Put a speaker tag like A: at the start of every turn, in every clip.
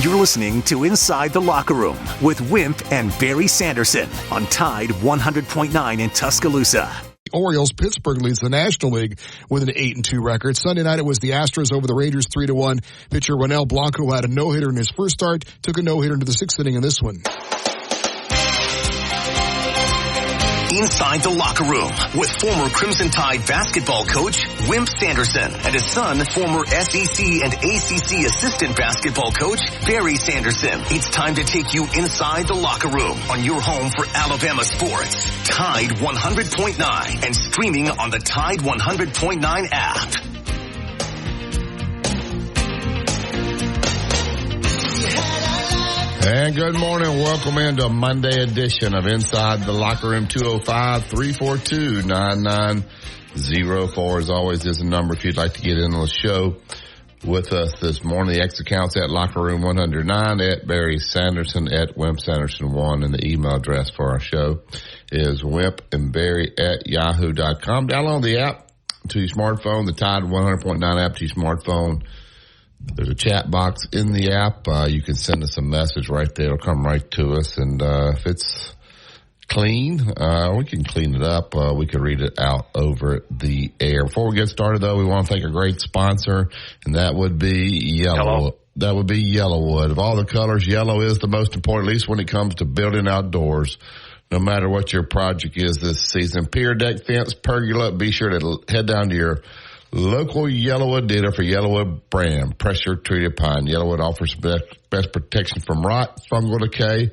A: You're listening to Inside the Locker Room with Wimp and Barry Sanderson on Tide 100.9 in Tuscaloosa.
B: Orioles. Pittsburgh leads the National League with an 8-2 record. Sunday night it was the Astros over the Rangers 3-1. Pitcher Ronel Blanco had a no-hitter in his first start, took a no-hitter into the sixth inning in this one.
A: Inside the Locker Room with former Crimson Tide basketball coach Wimp Sanderson and his son, former SEC and ACC assistant basketball coach Barry Sanderson. It's time to take you inside the locker room on your home for Alabama sports. Tide 100.9 and streaming on the Tide 100.9 app.
C: And good morning. Welcome into a Monday edition of Inside the Locker Room. 205-342-9904. As always, is a number if you'd like to get into the show with us this morning. The X accounts at Locker Room 109, at Barry Sanderson, at Wimp Sanderson 1. And the email address for our show is wimpandbarry@yahoo.com. Download the app to your smartphone, the Tide 100.9 app to your smartphone. There's a chat box in the app. You can send us a message right there. It'll come right to us. And if it's clean, we can clean it up. We can read it out over the air. Before we get started, though, we want to thank a great sponsor, and that would be Yellowwood.
D: Hello?
C: That would be Yellowwood. Of all the colors, yellow is the most important, at least when it comes to building outdoors. No matter what your project is this season, pier, deck, fence, pergola, be sure to head down to your local Yellowwood dealer for Yellowwood brand, pressure treated pine. Yellowwood offers best protection from rot, fungal decay,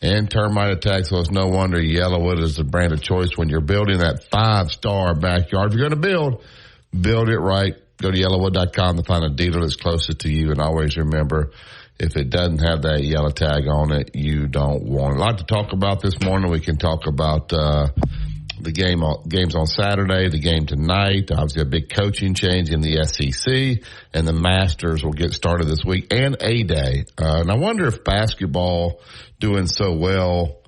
C: and termite attacks. So it's no wonder Yellowwood is the brand of choice when you're building that 5-star backyard. If you're going to build it right. Go to yellowwood.com to find a dealer that's closest to you. And always remember, if it doesn't have that yellow tag on it, you don't want it. A lot to talk about this morning. We can talk about the games on Saturday, the game tonight, obviously a big coaching change in the SEC, and the Masters will get started this week, and A-Day. And I wonder if basketball doing so well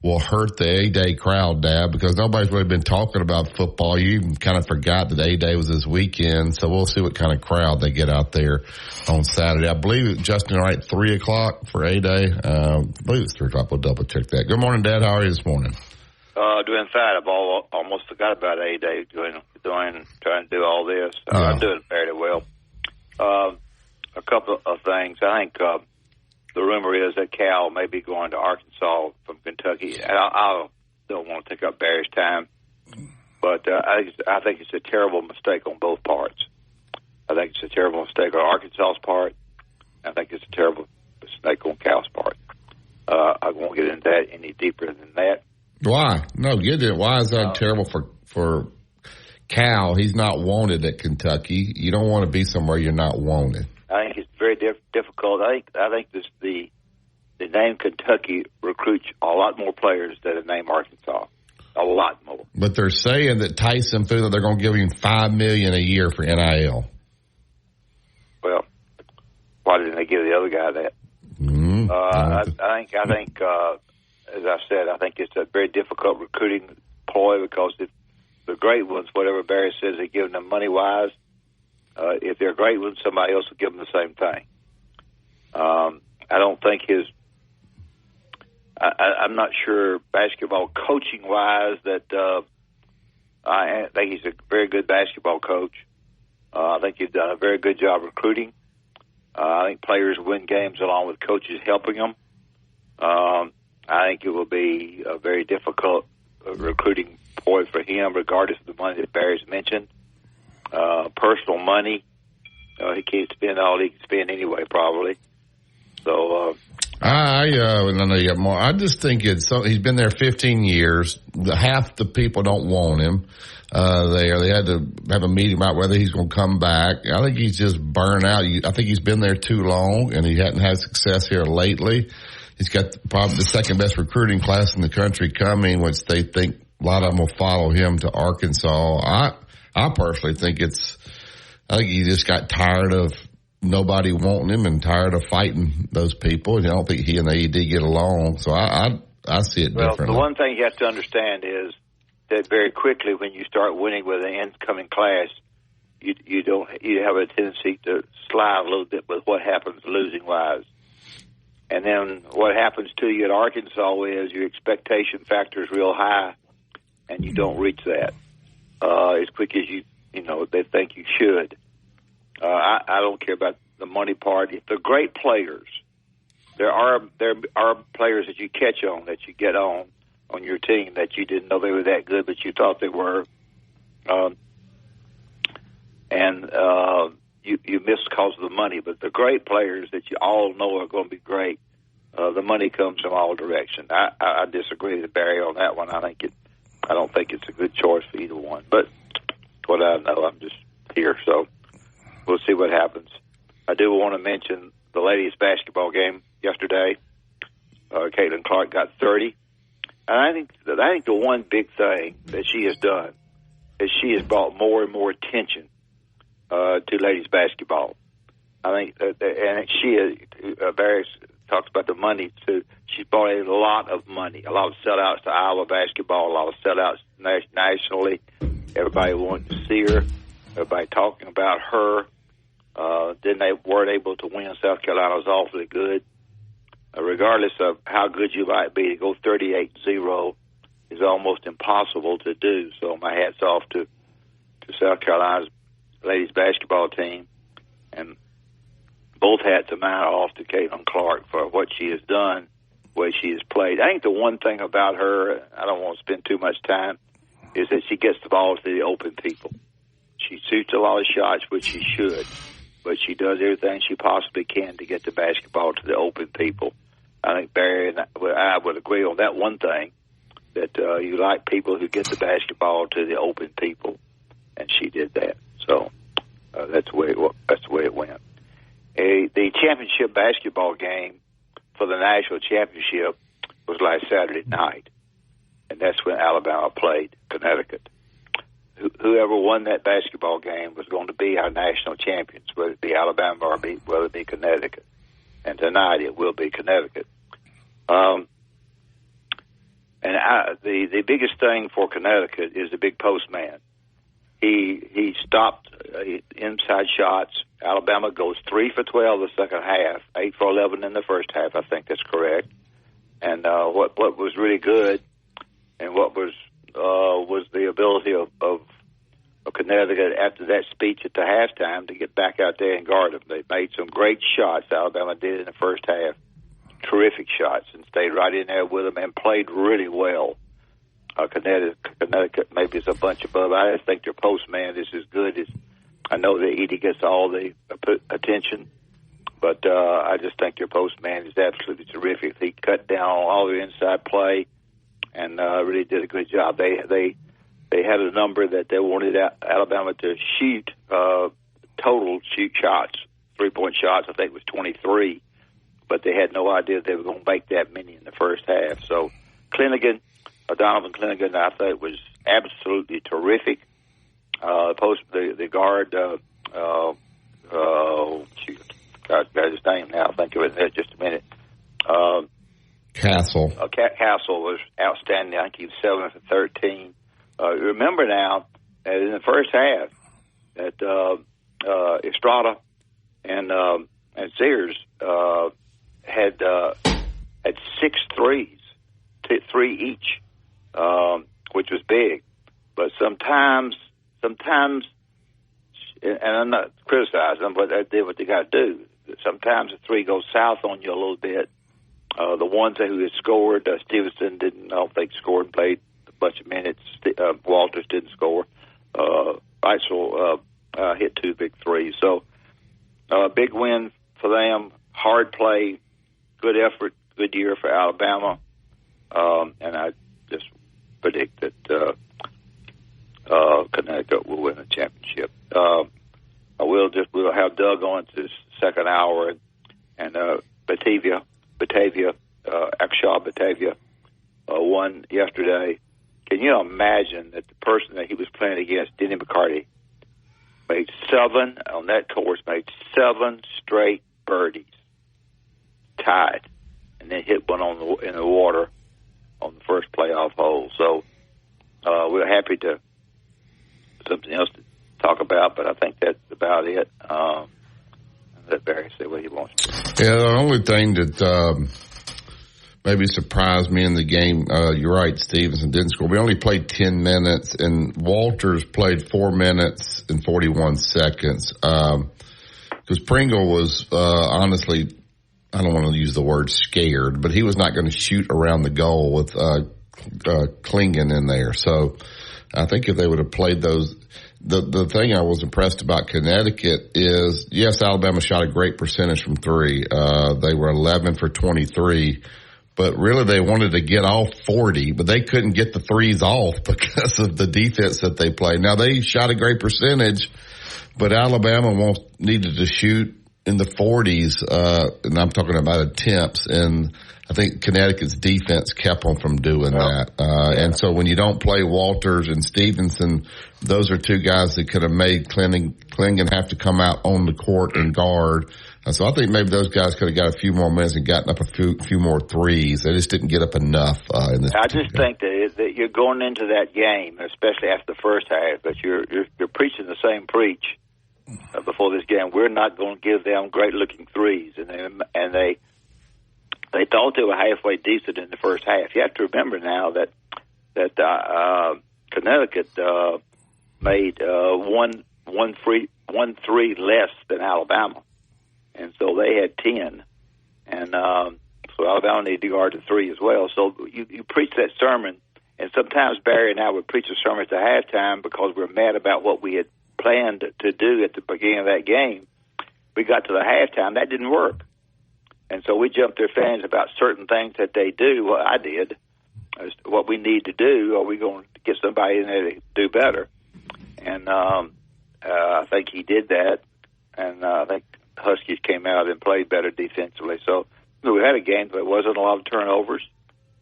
C: will hurt the A-Day crowd, Dad, because nobody's really been talking about football. You even kind of forgot that A-Day was this weekend, so we'll see what kind of crowd they get out there on Saturday. I believe it's Justin, right, 3 o'clock for A-Day. I believe it's 3 o'clock. We'll double-check that. Good morning, Dad. How are you this morning?
D: Doing fine. I've almost forgot about A-Day, trying to do all this. I'm doing fairly well. A couple of things. I think the rumor is that Cal may be going to Arkansas from Kentucky. And I don't want to take up Barry's time, but I think it's a terrible mistake on both parts. I think it's a terrible mistake on Arkansas's part. I think it's a terrible mistake on Cal's part. I won't get into that any deeper than that.
C: Why? No, get it. Why is that terrible for Cal? He's not wanted at Kentucky. You don't want to be somewhere you're not wanted.
D: I think it's very difficult. I think the name Kentucky recruits a lot more players than the name Arkansas. A lot more.
C: But they're saying that Tyson Fuller, they're going to give him $5 million a year for NIL.
D: Well, why didn't they give the other guy that?
C: Mm-hmm.
D: I think. As I said, I think it's a very difficult recruiting ploy because if the great ones, whatever Barry says, they're giving them money-wise. If they're great ones, somebody else will give them the same thing. I don't think I'm not sure basketball coaching-wise that I think he's a very good basketball coach. I think he's done a very good job recruiting. I think players win games along with coaches helping them. I think it will be a very difficult recruiting point for him, regardless of the money that Barry's mentioned. Personal money, he can't spend all he can spend anyway, probably. So,
C: I know you got more. I just think he's been there 15 years. Half the people don't want him there. They had to have a meeting about whether he's going to come back. I think he's just burned out. I think he's been there too long, and he hadn't had success here lately. He's got probably the second best recruiting class in the country coming, which they think a lot of them will follow him to Arkansas. I personally think I think he just got tired of nobody wanting him and tired of fighting those people. And I don't think he and the AD get along. So I see it differently.
D: Well, the one thing you have to understand is that very quickly when you start winning with an incoming class, you have a tendency to slide a little bit with what happens losing wise. And then what happens to you at Arkansas is your expectation factor is real high, and you don't reach that as quick as they think you should. I don't care about the money part. If they're great players, there are players that you catch on, that you get on your team that you didn't know they were that good, but you thought they were, and you miss because of the money. But the great players that you all know are going to be great, the money comes from all directions. I disagree with Barry on that one. I don't think it's a good choice for either one. But what I know, I'm just here, so we'll see what happens. I do want to mention the ladies' basketball game yesterday. Caitlin Clark got 30. And I think the one big thing that she has done is she has brought more and more attention to ladies' basketball. I think, and Barry talks about the money too. She's brought in a lot of money, a lot of sellouts to Iowa basketball, a lot of sellouts nationally. Everybody wanted to see her. Everybody talking about her. Then they weren't able to win. South Carolina was awfully good. Regardless of how good you might be, to go 38-0 is almost impossible to do. So my hat's off to South Carolina's ladies basketball team, and both hats of mine are off to Caitlin Clark for what she has done, the way she has played. I think the one thing about her, I don't want to spend too much time, is that she gets the ball to the open people. She shoots a lot of shots, which she should, but she does everything she possibly can to get the basketball to the open people. I think Barry and I would agree on that one thing, that you like people who get the basketball to the open people, and she did that. So that's the way it went. The championship basketball game for the national championship was last Saturday night, and that's when Alabama played Connecticut. Whoever won that basketball game was going to be our national champions, whether it be Alabama or whether it be Connecticut. And tonight it will be Connecticut. The biggest thing for Connecticut is the big post man. He stopped inside shots. Alabama goes 3 for 12 the second half, 8 for 11 in the first half. I think that's correct. And what was really good, and what was the ability of Connecticut after that speech at the halftime to get back out there and guard them. They made some great shots. Alabama did in the first half, terrific shots, and stayed right in there with them and played really well. Connecticut maybe is a bunch above. I just think their postman is as good as. I know that Edie gets all the attention, but I just think their postman is absolutely terrific. He cut down all their inside play and really did a good job. They had a number that they wanted Alabama to shoot, total shoot shots, 3-point shots. I think it was 23, but they had no idea they were going to make that many in the first half. So Donovan Clinnigan, I thought was absolutely terrific. The guard, got his name now. I'll think of it in just a minute.
C: Castle.
D: Castle was outstanding. I think he was 7 for 13. Remember now, in the first half, that Estrada and Sears had 6 threes, 3 each, which was big. But sometimes, and I'm not criticizing them, but they did what they got to do. Sometimes the 3 goes south on you a little bit. The ones who had scored, Stevenson I don't think scored and played a bunch of minutes. Walters didn't score. Reitzel hit 2 big threes. So big win for them. Hard play, good effort, good year for Alabama. And I just predict that Connecticut will win the championship. We'll have Doug on to this second hour, and Batavia, Akshab Batavia won yesterday. Can you imagine that the person that he was playing against, Denny McCarty, made 7 on that course, made 7 straight birdies, tied, and then hit one in the water on the first playoff hole. So we're happy to something else to talk about, but I think that's about it. let Barry say what he wants.
C: Yeah, the only thing that maybe surprised me in the game, you're right, Stevenson didn't score. We only played 10 minutes, and Walters played 4 minutes and 41 seconds. Because Pringle was honestly, I don't want to use the word scared, but he was not going to shoot around the goal with Clingan in there. So I think if they would have played those, the thing I was impressed about Connecticut is, yes, Alabama shot a great percentage from three. They were 11 for 23, but really they wanted to get off 40, but they couldn't get the threes off because of the defense that they played. Now they shot a great percentage, but Alabama needed to shoot in the 40s, and I'm talking about attempts, and I think Connecticut's defense kept them from doing that. And so when you don't play Walters and Stevenson, those are two guys that could have made Clingan have to come out on the court and guard. So I think maybe those guys could have got a few more minutes and gotten up a few more threes. They just didn't get up enough in this.
D: I just think that you're going into that game, especially after the first half, but you're preaching the same preach before this game. We're not going to give them great-looking threes, and they thought they were halfway decent in the first half. You have to remember now that Connecticut made one three less than Alabama, and so they had 10, and so Alabama needed to guard the three as well. So you preach that sermon, and sometimes Barry and I would preach a sermon at the halftime because we're mad about what we had planned to do at the beginning of that game. We got to the halftime, that didn't work. And so we jumped their fans about certain things that they do. Well, I did. As to what we need to do. Are we going to get somebody in there to do better? And I think he did that. And I think Huskies came out and played better defensively. So we had a game, but it wasn't a lot of turnovers.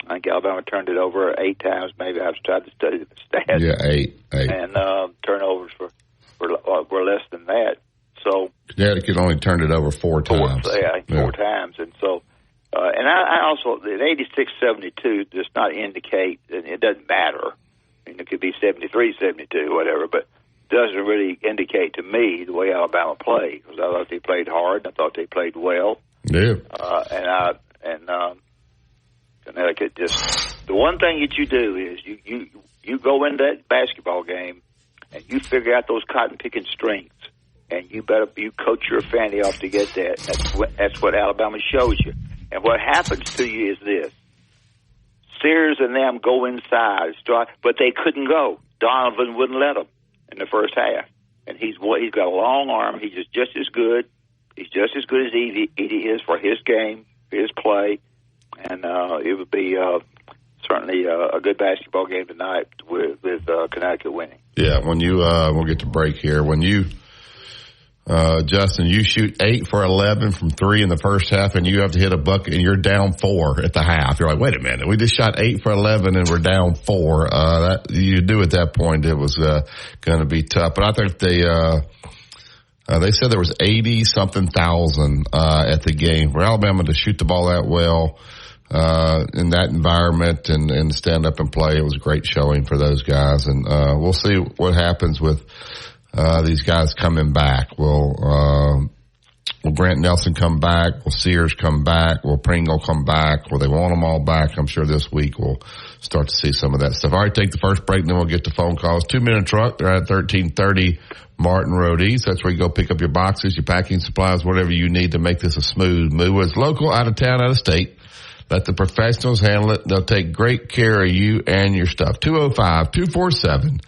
D: I think Alabama turned it over 8 times. Maybe I've tried to study the stats.
C: Yeah, 8.
D: And turnovers were less than that. So
C: Connecticut only turned it over 4 times.
D: Four times. And so, and I also, the 86-72 does not indicate, and it doesn't matter. I mean, it could be 73-72, whatever, but doesn't really indicate to me the way Alabama played, because I thought they played hard, and I thought they played well.
C: Yeah.
D: And Connecticut just, the one thing that you do is you go into that basketball game and you figure out those cotton picking strengths, and you coach your fanny off to get that. That's what Alabama shows you. And what happens to you is this: Sears and them go inside, but they couldn't go. Donovan wouldn't let them in the first half, and he's got a long arm. He's just as good. He's just as good as Edey is for his game, his play, and it would be certainly a good basketball game tonight with Connecticut winning.
C: Yeah, when you we'll get to break here. When you Justin, you shoot 8 for 11 from 3 in the first half, and you have to hit a bucket, and you're down 4 at the half. You're like, wait a minute, we just shot 8 for 11, and we're down 4. That you do at that point, it was going to be tough. But I think they said there was 80-something thousand at the game. For Alabama to shoot the ball that well in that environment and stand up and play, it was a great showing for those guys. And we'll see what happens with these guys coming back. Will Grant Nelson come back? Will Sears come back? Will Pringle come back? Will they want them all back? I'm sure this week we'll start to see some of that stuff. All right, take the first break, and then we'll get to phone calls. 2-minute truck. They're at 1330 Martin Road East. That's where you go pick up your boxes, your packing supplies, whatever you need to make this a smooth move. It's local, out of town, out of state. Let the professionals handle it. They'll take great care of you and your stuff. 205-247-5050.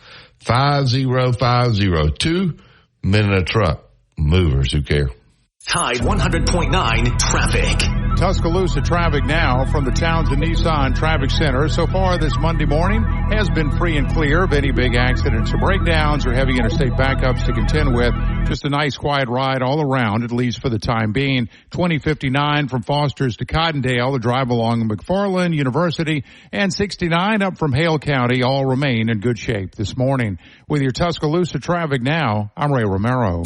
C: 2-minute truck. Movers who care.
A: Tide 100.9 traffic.
E: Tuscaloosa traffic now from the Townsend Nissan Traffic Center. So far this Monday morning has been free and clear of any big accidents or breakdowns or heavy interstate backups to contend with. Just a nice quiet ride all around, at least for the time being. 2059 from Foster's to Cottondale, the drive along McFarland University, and 69 up from Hale County all remain in good shape this morning. With your Tuscaloosa traffic now, I'm Ray Romero.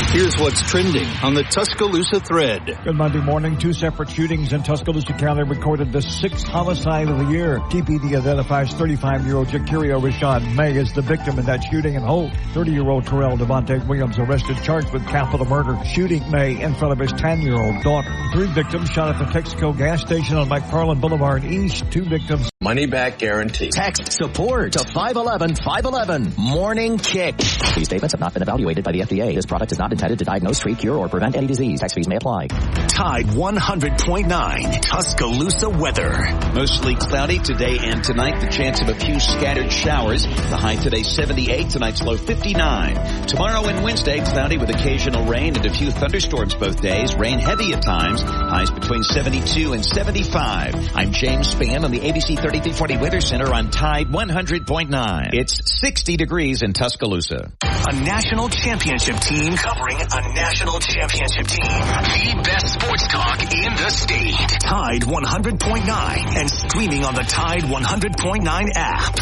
F: Here's what's trending on the Tuscaloosa thread.
G: Good Monday morning. 2 separate shootings in Tuscaloosa County recorded the 6th homicide of the year. TPD identifies 35-year-old Jakiria Rashad May as the victim in that shooting in Holt. 30-year-old Terrell Devontae Williams arrested, charged with capital murder, shooting May in front of his 10-year-old daughter. 3 victims shot at the Texaco gas station on McFarland Boulevard East. 2 victims.
H: Money back guarantee.
I: Text support to 511-511. Morning Kick. These statements have not been evaluated by the FDA. This product is not intended to diagnose, treat, cure, or prevent any disease. Tax fees may apply.
A: Tide 100.9 Tuscaloosa weather.
H: Mostly cloudy today and tonight. The chance of a few scattered showers. The high today 78. Tonight's low 59. Tomorrow and Wednesday, cloudy with occasional rain and a few thunderstorms both days. Rain heavy at times. Highs between 72 and 75. I'm James Spann on the ABC 3340 Weather Center on Tide 100.9. It's 60 degrees in Tuscaloosa.
A: A national championship team covering a national championship team. The best sports talk in the state. Tide 100.9 and streaming on the Tide 100.9 app.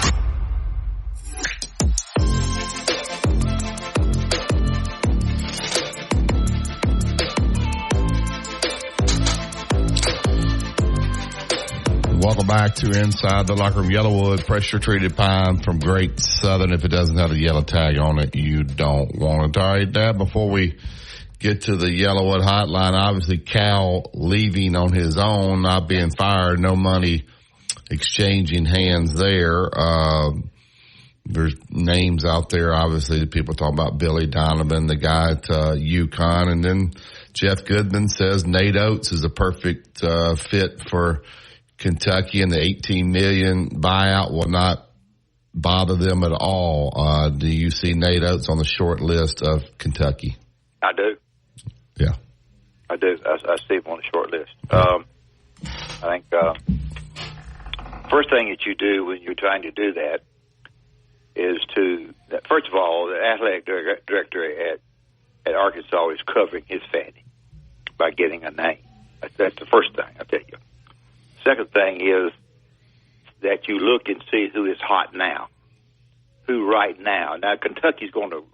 C: Welcome back to Inside the Locker Room. Yellowwood pressure treated pine from Great Southern. If it doesn't have a yellow tag on it, you don't want it. All right, Dad, before we get to the Yellowwood hotline, obviously Cal leaving on his own, not being fired, no money exchanging hands there. There's names out there, obviously, that people talk about Billy Donovan, the guy at UConn. And then Jeff Goodman says Nate Oates is a perfect fit for Kentucky, and the $18 million buyout will not bother them at all. Do you see Nate Oates on the short list of Kentucky?
D: I do.
C: Yeah.
D: I do. I see him on the short list. I think first thing that you do when you're trying to do that is to, first of all, the athletic director at Arkansas is covering his fanny by getting a name. That's the first thing, I tell you. Second thing is that you look and see who is hot now, who right now. Now Kentucky's going to.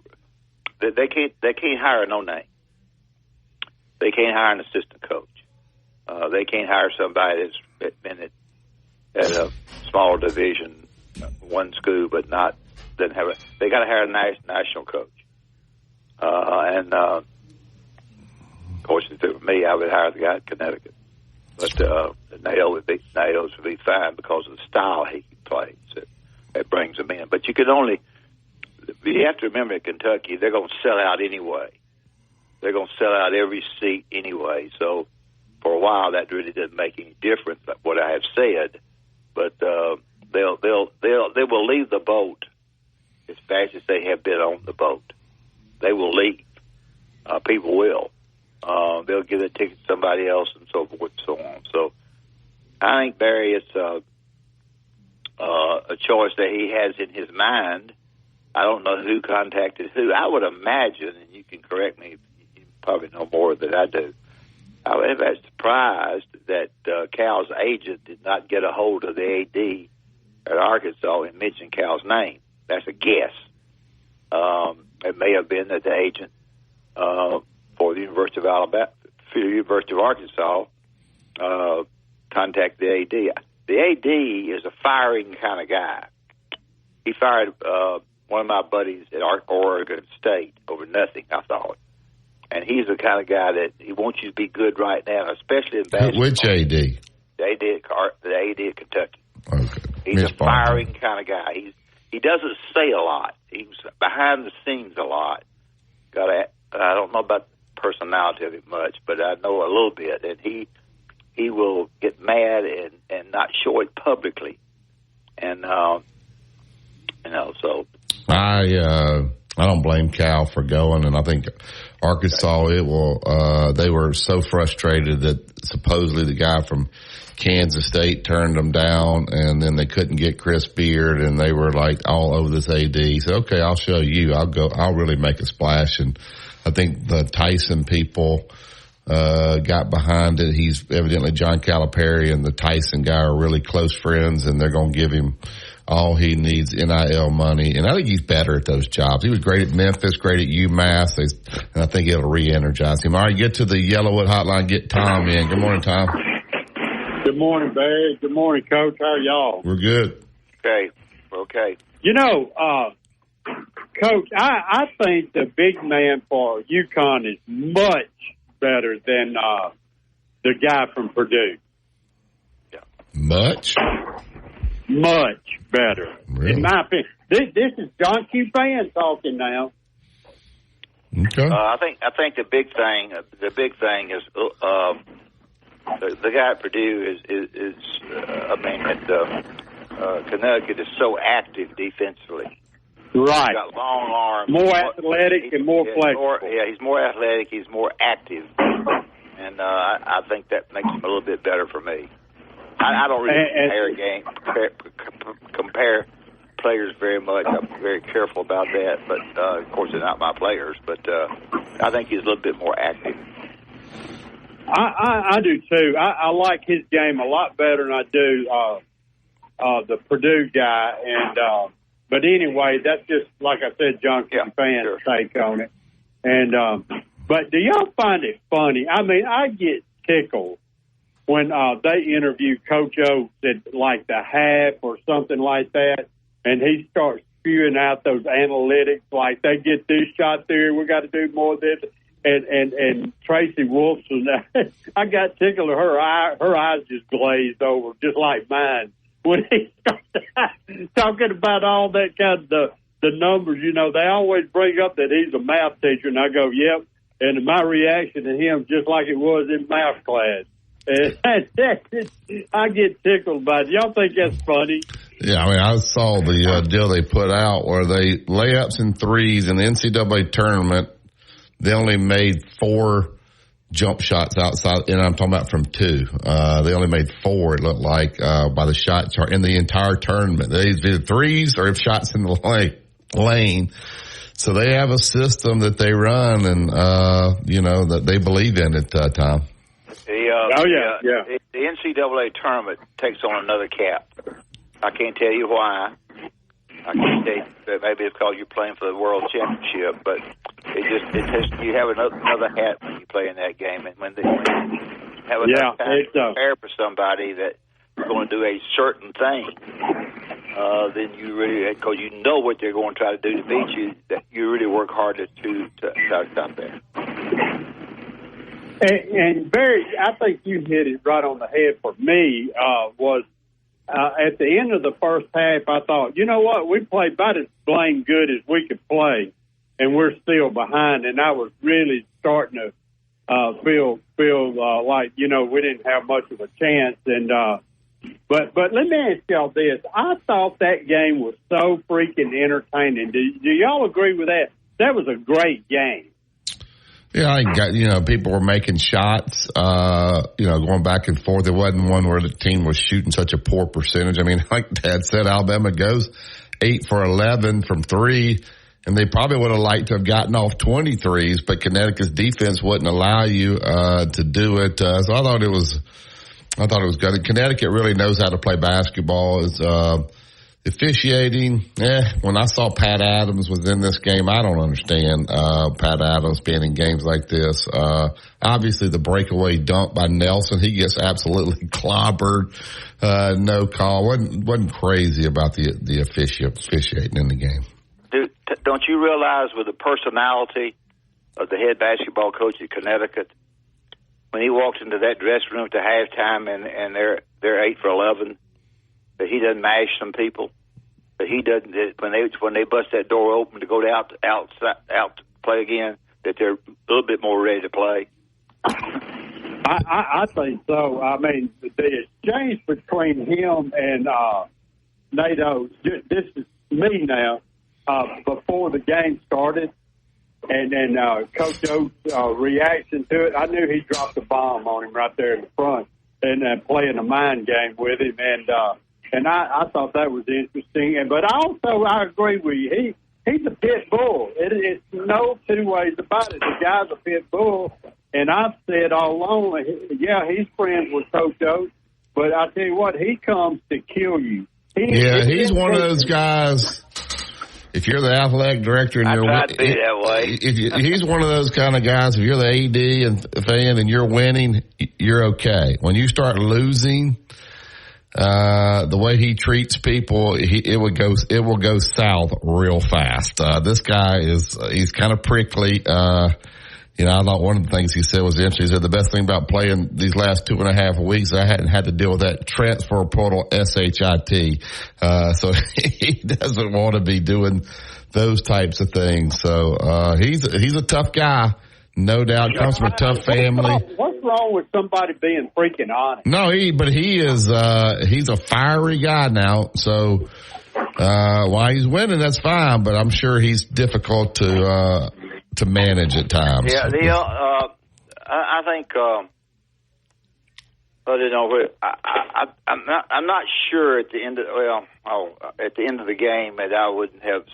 D: They can't hire no name. They can't hire an assistant coach. They can't hire somebody that's been at a small Division I school, but doesn't have a. They got to hire a national coach. Of course, if it were me, I would hire the guy at Connecticut. But Nails would be fine because of the style he plays. That brings him in. But you have to remember at Kentucky, they're going to sell out anyway. They're going to sell out every seat anyway. So for a while, that really doesn't make any difference, like what I have said. But they will leave the boat as fast as they have been on the boat. They will leave. People will. They'll give a ticket to somebody else and so forth and so on. So I think Barry, it's a choice that he has in his mind. I don't know who contacted who. I would imagine, and you can correct me, you probably know more than I do. I would have been surprised that Cal's agent did not get a hold of the AD at Arkansas and mention Cal's name. That's a guess. It may have been that the agent for the University of Alabama, for the University of Arkansas, contacted the AD. The AD is a firing kind of guy. He fired one of my buddies at Oregon State over nothing, I thought. And he's the kind of guy that he wants you to be good right now, especially in basketball.
C: Which AD?
D: The AD at Kentucky.
C: Okay.
D: He's a firing kind of guy. He doesn't say a lot. He's behind the scenes a lot. I don't know about the personality of him much, but I know a little bit. And he will get mad and not show it publicly. And so
C: I don't blame Cal for going, and I think Arkansas, they were so frustrated that supposedly the guy from Kansas State turned them down, and then they couldn't get Chris Beard, and they were like all over this AD. He said, okay, I'll show you. I'll really make a splash. And I think the Tyson people got behind it. He's evidently John Calipari and the Tyson guy are really close friends, and they're going to give him All he needs NIL money, and I think he's better at those jobs. He was great at Memphis, great at UMass, and I think it'll re-energize him. All right, get to the Yellowwood hotline. Get Tom in. Good morning, Tom.
J: Good morning, Barry. Good morning, Coach. How are y'all?
C: We're good.
D: Okay.
J: You know, Coach, I think the big man for UConn is much better than the guy from Purdue.
C: Much
J: better.
C: Really?
J: In my opinion. This is John Q. Fan talking now.
C: Okay.
D: I think the big thing is the guy at Purdue is Connecticut is so active defensively.
J: Right.
D: He's got long arms.
J: More athletic and more flexible.
D: He's more athletic. He's more active. And I think that makes him a little bit better for me. I don't really compare players very much. I'm very careful about that. But, of course, they're not my players. But I think he's a little bit more active.
J: I do, too. I like his game a lot better than I do the Purdue guy. And but anyway, that's just, like I said, John Fan's take on it. And but do y'all find it funny? I mean, I get tickled when they interview Coach Oates at like the half or something like that, and he starts spewing out those analytics like they get this shot there, we got to do more of this. And Tracy Wolfson, I got tickled. Her eyes just glazed over, just like mine. When he started talking about all that kind of the numbers, you know, they always bring up that he's a math teacher, and I go, yep. And my reaction to him, just like it was in math class. And I get tickled by it. Y'all think that's funny?
C: Yeah, I mean, I saw the deal they put out where they layups and threes in the NCAA tournament. They only made 4 jump shots outside, and I'm talking about from 2. They only made 4, it looked like, by the shot chart in the entire tournament. They did threes or shots in the lane. So they have a system that they run and, you know, that they believe in it, Tom.
D: The NCAA tournament takes on another cap. I can't tell you why. I can't tell you that maybe it's because you're playing for the World Championship, but you have another hat when you play in that game, and when you have enough time to prepare for somebody that's going to do a certain thing, then you really, because you know what they're going to try to do to beat you, that you really work hard to try to stop that.
J: And Barry, I think you hit it right on the head for me. Was at the end of the first half, I thought, you know what, we played about as blame good as we could play, and we're still behind. And I was really starting to feel like, you know, we didn't have much of a chance. And but let me ask y'all this: I thought that game was so freaking entertaining. Do y'all agree with that? That was a great game.
C: Yeah, people were making shots, going back and forth. There wasn't one where the team was shooting such a poor percentage. I mean, like Dad said, Alabama goes 8 for 11 from 3, and they probably would have liked to have gotten off 23s, but Connecticut's defense wouldn't allow you to do it. So I thought it was good. Connecticut really knows how to play basketball. It's officiating, when I saw Pat Adams was in this game, I don't understand Pat Adams being in games like this. Obviously, the breakaway dunk by Nelson, he gets absolutely clobbered. No call. Wasn't crazy about the officiating in the game.
D: Don't you realize with the personality of the head basketball coach at Connecticut, when he walks into that dressing room to halftime and they're 8 for 11, that he doesn't mash some people, that he doesn't, when they bust that door open to go out to play again, that they're a little bit more ready to play.
J: I think so. I mean, the exchange between him and NATO, this is me now, before the game started, and then Coach Oates' reaction to it, I knew he dropped a bomb on him right there in the front, and playing a mind game with him, and I thought that was interesting. But I agree with you. He's a pit bull. It's no 2 ways about it. The guy's a pit bull. And I've said all along, he's friends with Coach Oates. But I tell you what, he comes to kill you.
C: He's one of those guys. If you're the athletic director and you're
D: to be that way.
C: He's one of those kind of guys. If you're the AD and fan and you're winning, you're okay. When you start losing, the way he treats people, it will go south real fast. This guy he's kind of prickly. I thought one of the things he said was interesting. He said the best thing about playing these last 2.5 weeks, I hadn't had to deal with that transfer portal SHIT. So he doesn't want to be doing those types of things. So, he's a tough guy. No doubt. Comes from a tough family.
J: What's wrong with somebody being freaking honest?
C: No, he's a fiery guy now. So, while he's winning, that's fine, but I'm sure he's difficult to manage at times.
D: Yeah, I think I'm not sure at the end of the game that I wouldn't have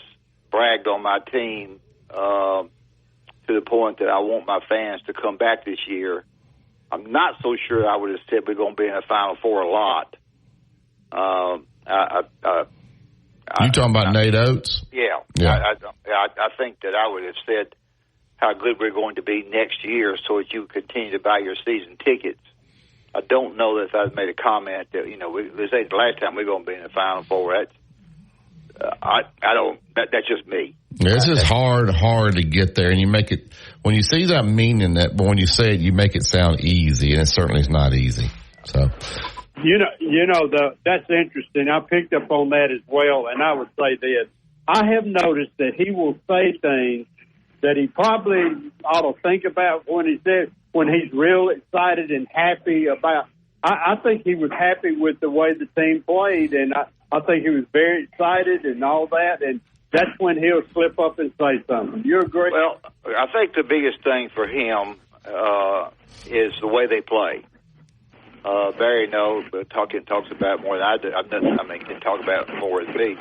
D: bragged on my team to the point that I want my fans to come back this year. I'm not so sure I would have said we're going to be in the Final Four a lot.
C: You talking about Nate Oates?
D: Yeah. I think that I would have said how good we're going to be next year so that you continue to buy your season tickets. I don't know that I've made a comment that, they say the last time we're going to be in the Final Four. That's just me.
C: Yeah, it's just hard to get there, and you make it, when you see that meaning that, but when you say it, you make it sound easy, and it certainly is not easy. So.
J: That's interesting. I picked up on that as well, and I would say this. I have noticed that he will say things that he probably ought to think about when he's real excited and happy about. I think he was happy with the way the team played, and I think he was very excited and all that, and that's when he'll slip up and say something. You agree?
D: Well, I think the biggest thing for him is the way they play. Barry knows, but talks about it more than I do. Can talk about it more than me.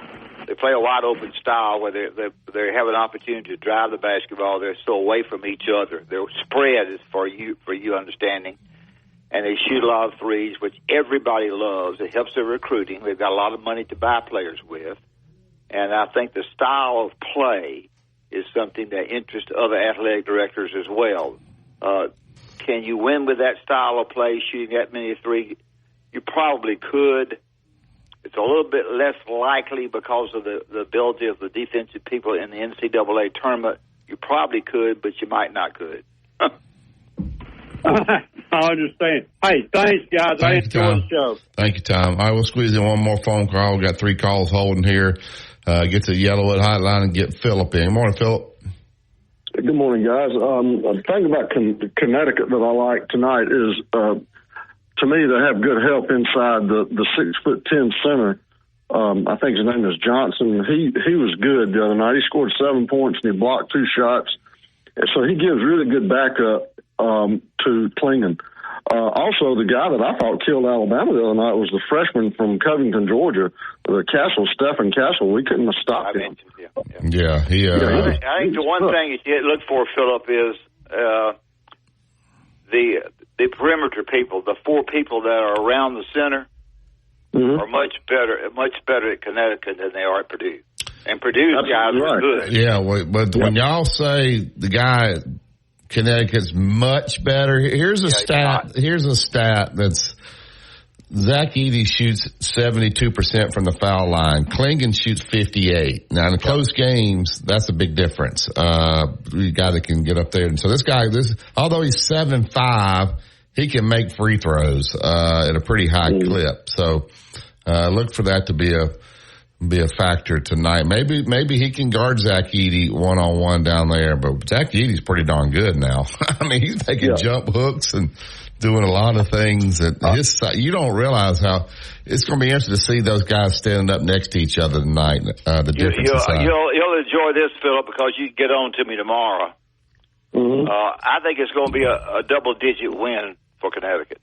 D: They play a wide open style where they have an opportunity to drive the basketball. They're so away from each other. Their spread is for you understanding, and they shoot a lot of threes, which everybody loves. It helps their recruiting. They've got a lot of money to buy players with, and I think the style of play is something that interests other athletic directors as well. Can you win with that style of play, shooting that many threes? You probably could. It's a little bit less likely because of the ability of the defensive people in the NCAA tournament. You probably could, but you might not could.
J: I understand. Hey, thanks, guys. I enjoyed the show.
C: Thank you, Tom. I will squeeze in one more phone call. We've got 3 calls holding here. Get to the Yellowwood Hotline and get Philip in. Good morning, Philip.
K: Good morning, guys. The thing about Connecticut that I like tonight is, to me, they have good help inside the 6'10" center. I think his name is Johnson. He was good the other night. He scored 7 points and he blocked 2 shots. And so he gives really good backup to Klingon. Also, the guy that I thought killed Alabama the other night was the freshman from Covington, Georgia, Stephen Castle. We couldn't have stopped him.
C: Yeah,
D: I think the one thing you look for, Philip, is the perimeter people, the 4 people that are around the center, are much better at Connecticut than they are at Purdue. And Purdue's guys are good.
C: Yeah, but when y'all say the guy Connecticut's much better, here's a stat. Here's a stat that's Zach Edey shoots 72% from the foul line. Klingon shoots 58%. Now, in close games, that's a big difference. The guy that can get up there. And so this guy, although he's 7'5", he can make free throws at a pretty high clip. So look for that to be a factor tonight. Maybe he can guard Zach Edey one-on-one down there. But Zach Edey's pretty darn good now. I mean, he's taking jump hooks and doing a lot of things at his side. You don't realize how it's going to be interesting to see those guys standing up next to each other tonight. The difference.
D: You'll enjoy this, Philip, because you get on to me tomorrow. I think it's going to be a double-digit win for Connecticut.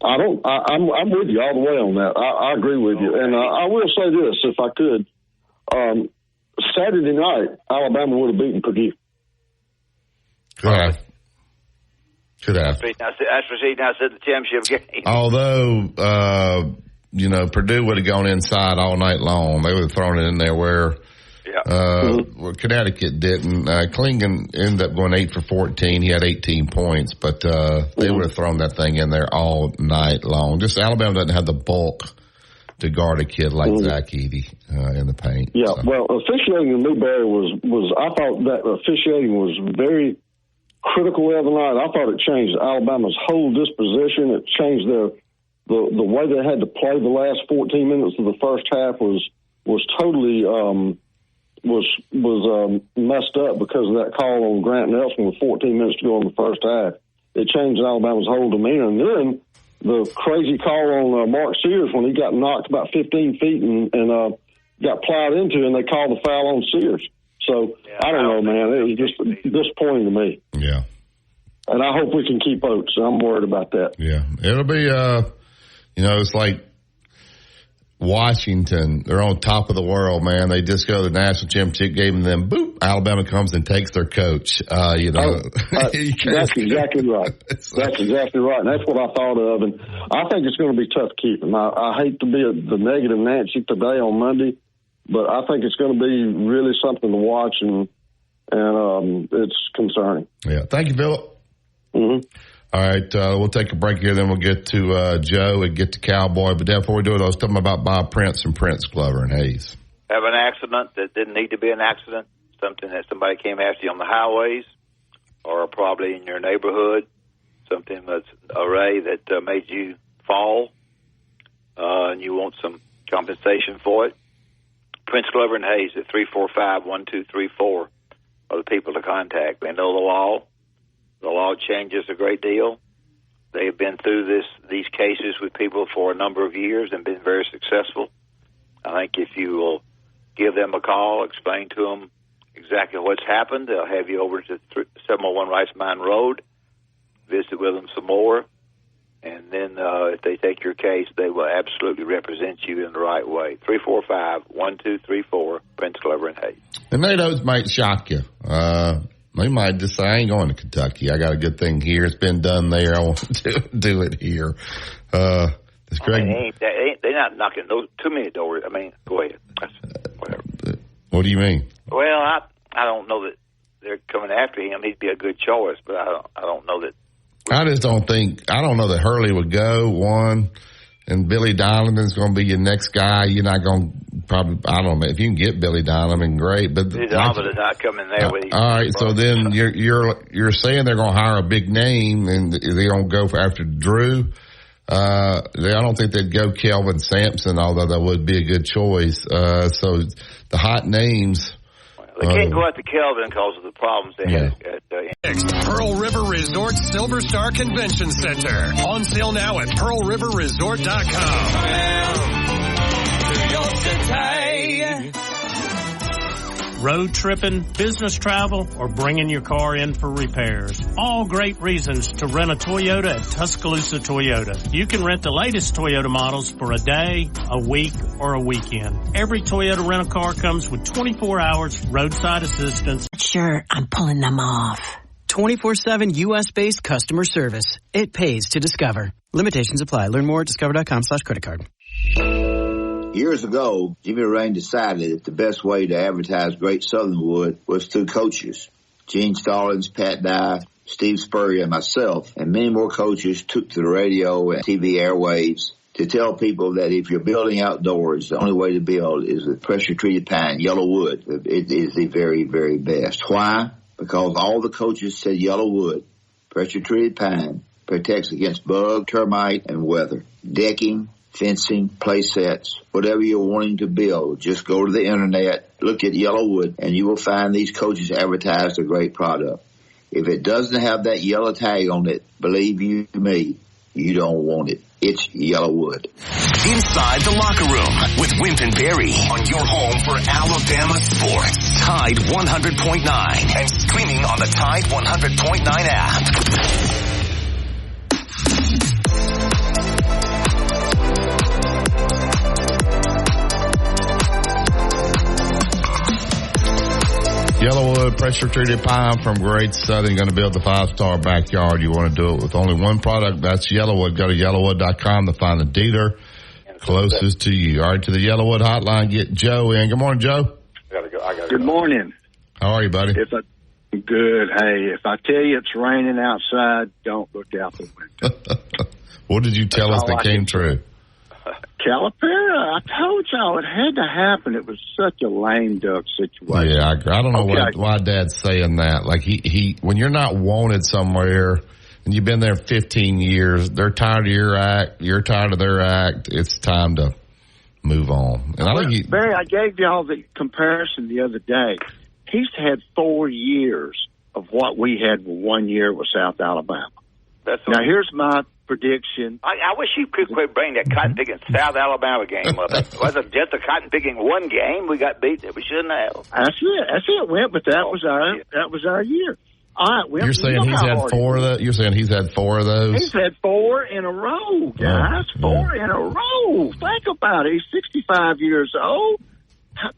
K: I'm with you all the way on that. I agree with you, and I will say this, if I could. Saturday night, Alabama would have beaten Purdue.
C: Could have.
D: That's preceding us at the championship game.
C: Although Purdue would have gone inside all night long. They would have thrown it in there where Connecticut didn't. Klingon ended up going 8 for 14. He had 18 points, but they would have thrown that thing in there all night long. Just Alabama doesn't have the bulk to guard a kid like Zach Edey in the paint.
K: Yeah, well, officiating in Newberry was I thought that officiating was very critical the other night. I thought it changed Alabama's whole disposition. It changed the way they had to play the last 14 minutes of the first half was totally messed up because of that call on Grant Nelson with 14 minutes to go in the first half. It changed Alabama's whole demeanor. And then the crazy call on Mark Sears when he got knocked about 15 feet and got plowed into, and they called the foul on Sears. So, I don't know, man. It was just disappointing to me.
C: Yeah.
K: And I hope we can keep Oates. I'm worried about that.
C: Yeah. It'll be, it's like Washington. They're on top of the world, man. They just go to the national championship game, and then, boop, Alabama comes and takes their coach.
K: That's exactly right. That's exactly right. And that's what I thought of. And I think it's going to be tough to keep him. I hate to be the negative Nancy today on Monday, but I think it's going to be really something to watch, and it's concerning.
C: Yeah. Thank you, Philip.
K: Mm-hmm.
C: All right, we'll take a break here, then we'll get to Joe and get to Cowboy. But before we do it, I was talking about Bob Prince and Prince, Glover, and Hayes.
D: Have an accident that didn't need to be an accident, something that somebody came after you on the highways or probably in your neighborhood, something that's array that made you fall, and you want some compensation for it. Prince, Glover, and Hayes at 345-1234 are the people to contact. They know the law. The law changes a great deal. They have been through these cases with people for a number of years and been very successful. I think if you will give them a call, explain to them exactly what's happened, they'll have you over to 701 Rice Mine Road, visit with them some more, and then if they take your case, they will absolutely represent you in the right way. 345-1234, Prince, Glover, and Hayes.
C: And those might shock you. They might just say, I ain't going to Kentucky. I got a good thing here. It's been done there. I want to do it here. They're
D: not knocking too many doors. I mean, go ahead. Whatever.
C: What do you mean?
D: Well, I don't know that they're coming after him. He'd be a good choice, but I don't know that.
C: I don't know that Hurley would go, one, and Billy Donovan's going to be your next guy. You're not going to probably, I don't know, if you can get Billy Donovan, great. But
D: Billy Donovan's not coming there with you.
C: All right, so then you're saying they're going to hire a big name and they're going to go after Drew. I don't think they'd go Kelvin Sampson, although that would be a good choice. So the hot names.
D: They can't go out to Kelvin because of the problems they had at
A: Pearl River Resort Silver Star Convention Center. On sale now at pearlriverresort.com.
L: Road tripping, business travel, or bringing your car in for repairs. All great reasons to rent a Toyota at Tuscaloosa Toyota. You can rent the latest Toyota models for a day, a week, or a weekend. Every Toyota rental car comes with 24 hours roadside assistance.
M: Sure, I'm pulling them off. 24/7 U.S.-based customer service. It pays to Discover. Limitations apply. Learn more at discover.com/credit card.
N: Years ago, Jimmy Rain decided that the best way to advertise Great Southern Wood was through coaches. Gene Stallings, Pat Dye, Steve Spurrier, and myself, and many more coaches took to the radio and TV airwaves to tell people that if you're building outdoors, the only way to build is with pressure-treated pine, yellow wood. It is the very, very best. Why? Because all the coaches said yellow wood, pressure-treated pine, protects against bug, termite, and weather. Decking, fencing, play sets, whatever you're wanting to build, just go to the internet, look at Yellowwood, and you will find these coaches advertise a great product. If it doesn't have that yellow tag on it, believe you me, you don't want it. It's Yellowwood.
A: Inside the Locker Room with Wimp and Barry on your home for Alabama sports. Tide 100.9 and streaming on the Tide 100.9 app.
C: Yellowwood, pressure-treated pine from Great Southern. Going to build the 5-star backyard. You want to do it with only one product. That's Yellowwood. Go to yellowwood.com to find a dealer. Closest to you. All right, to the Yellowwood hotline, get Joe in. Good morning, Joe.
O: Good morning.
C: How are you, buddy?
O: Good. Hey, if I tell you it's raining outside, don't look out the window.
C: What did you tell us that came true?
O: Calipari, I told y'all it had to happen. It was such a lame duck situation.
C: Yeah, I don't know why Dad's saying that. Like he, when you're not wanted somewhere and you've been there 15 years, they're tired of your act. You're tired of their act. It's time to move on. And I think
O: Barry, I gave y'all the comparison the other day. He's had 4 years of what we had 1 year with South Alabama. Now, here's my prediction.
D: I wish you could quit bringing that cotton picking South Alabama game up. It wasn't just a cotton picking one game. We got beat that we shouldn't have.
O: That's it, Wimp. But that was our year. All right, Wimp.
C: You're saying he's had 4 of those? You're saying he's had 4 of those?
O: He's had 4 in a row, guys. 4 in a row. Think about it. He's 65 years old.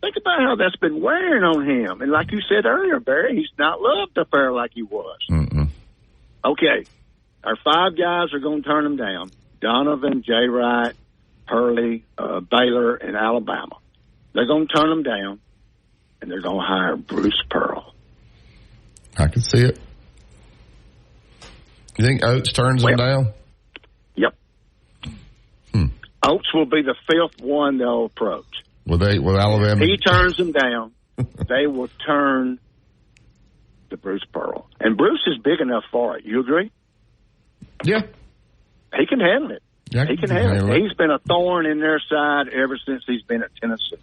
O: Think about how that's been wearing on him. And like you said earlier, Barry, he's not loved up there like he was.
C: Mm-mm.
O: Okay. Our 5 guys are going to turn him down. Donovan, Jay Wright, Hurley, Baylor, and Alabama. They're going to turn him down, and they're going to hire Bruce Pearl.
C: I can see it. You think Oates turns him down?
O: Yep. Oates will be the 5th one they'll approach.
C: Will Alabama?
O: If he turns them down, they will turn to Bruce Pearl. And Bruce is big enough for it. You agree?
C: Yeah.
O: He can handle it.
C: Yeah,
O: he can handle it. He's been a thorn in their side ever since he's been at Tennessee.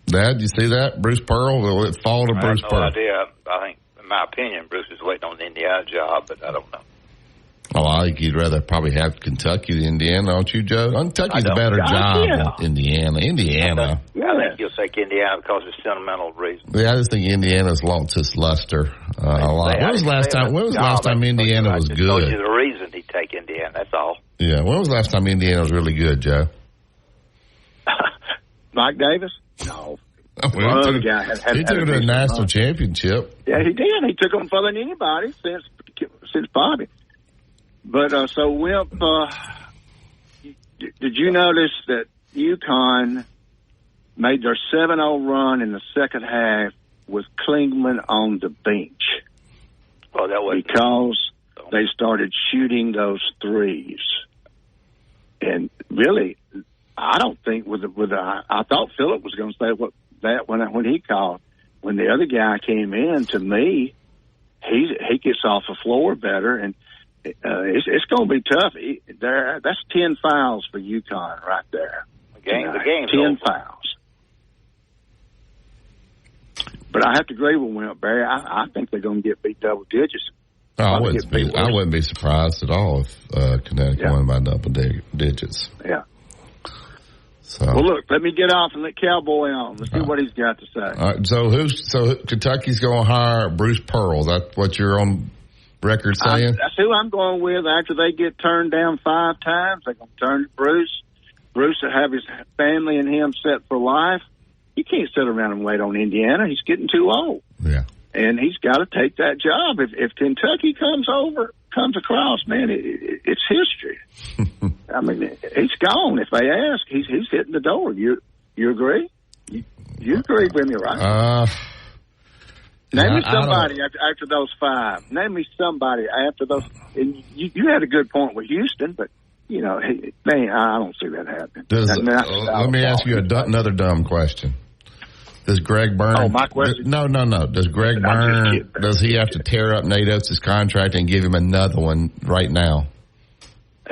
C: Dad, you see that? Bruce Pearl? Will it fall to Bruce Pearl?
D: I have no idea. I think, in my opinion, Bruce is waiting on the Indiana job, but I don't know.
C: Oh, I think you'd rather probably have Kentucky than Indiana, don't you, Joe? Kentucky's a better job than Indiana. Indiana.
D: I think you'll take Indiana because of sentimental reasons.
C: Yeah, I just think Indiana's lost its luster a lot. When was the last time Indiana was good?
D: I told you the reason he'd take Indiana, that's all.
C: Yeah, when was the last time Indiana was really good, Joe?
O: Mike Davis? No.
C: He took it to a national championship.
O: Yeah, he did. He took them further than anybody since Bobby. But, so, Wimp, did you notice that UConn made their 7-0 run in the second half with Klingman on the bench?
D: Oh, that was
O: because they started shooting those threes. And really, I don't think I thought Phillip was going to say that when he called. When the other guy came in, to me, he gets off the floor better, and it's going to be tough. That's 10 fouls for UConn right there.
D: The game's
O: 10
D: over.
O: fouls. But I have to agree with Wimp, Barry. I think they're going to get beat double digits.
C: I wouldn't be surprised at all if Connecticut won by double digits.
O: Yeah.
C: So.
O: Well, look, let me get off and let Cowboy on. Let's see what he's got to say.
C: All right, so Kentucky's going to hire Bruce Pearl. That's what you're on record saying?
O: That's who I'm going with. After they get turned down 5 times, they're going to turn to Bruce. Bruce will have his family and him set for life. He can't sit around and wait on Indiana. He's getting too old.
C: Yeah.
O: And he's got to take that job. If Kentucky comes across, man, it's history. I mean, he's gone. If they ask, he's hitting the door. You agree? You agree with me, right? Name me somebody after those 5. Name me somebody after those. And you had a good point with Houston, but you know, man, I don't see that happening.
C: Let me ask you another dumb question. Does Greg Byrne?
O: Oh, my question?
C: No. Does Greg Byrne? Does he have to tear up Nate Oates' contract and give him another one right now?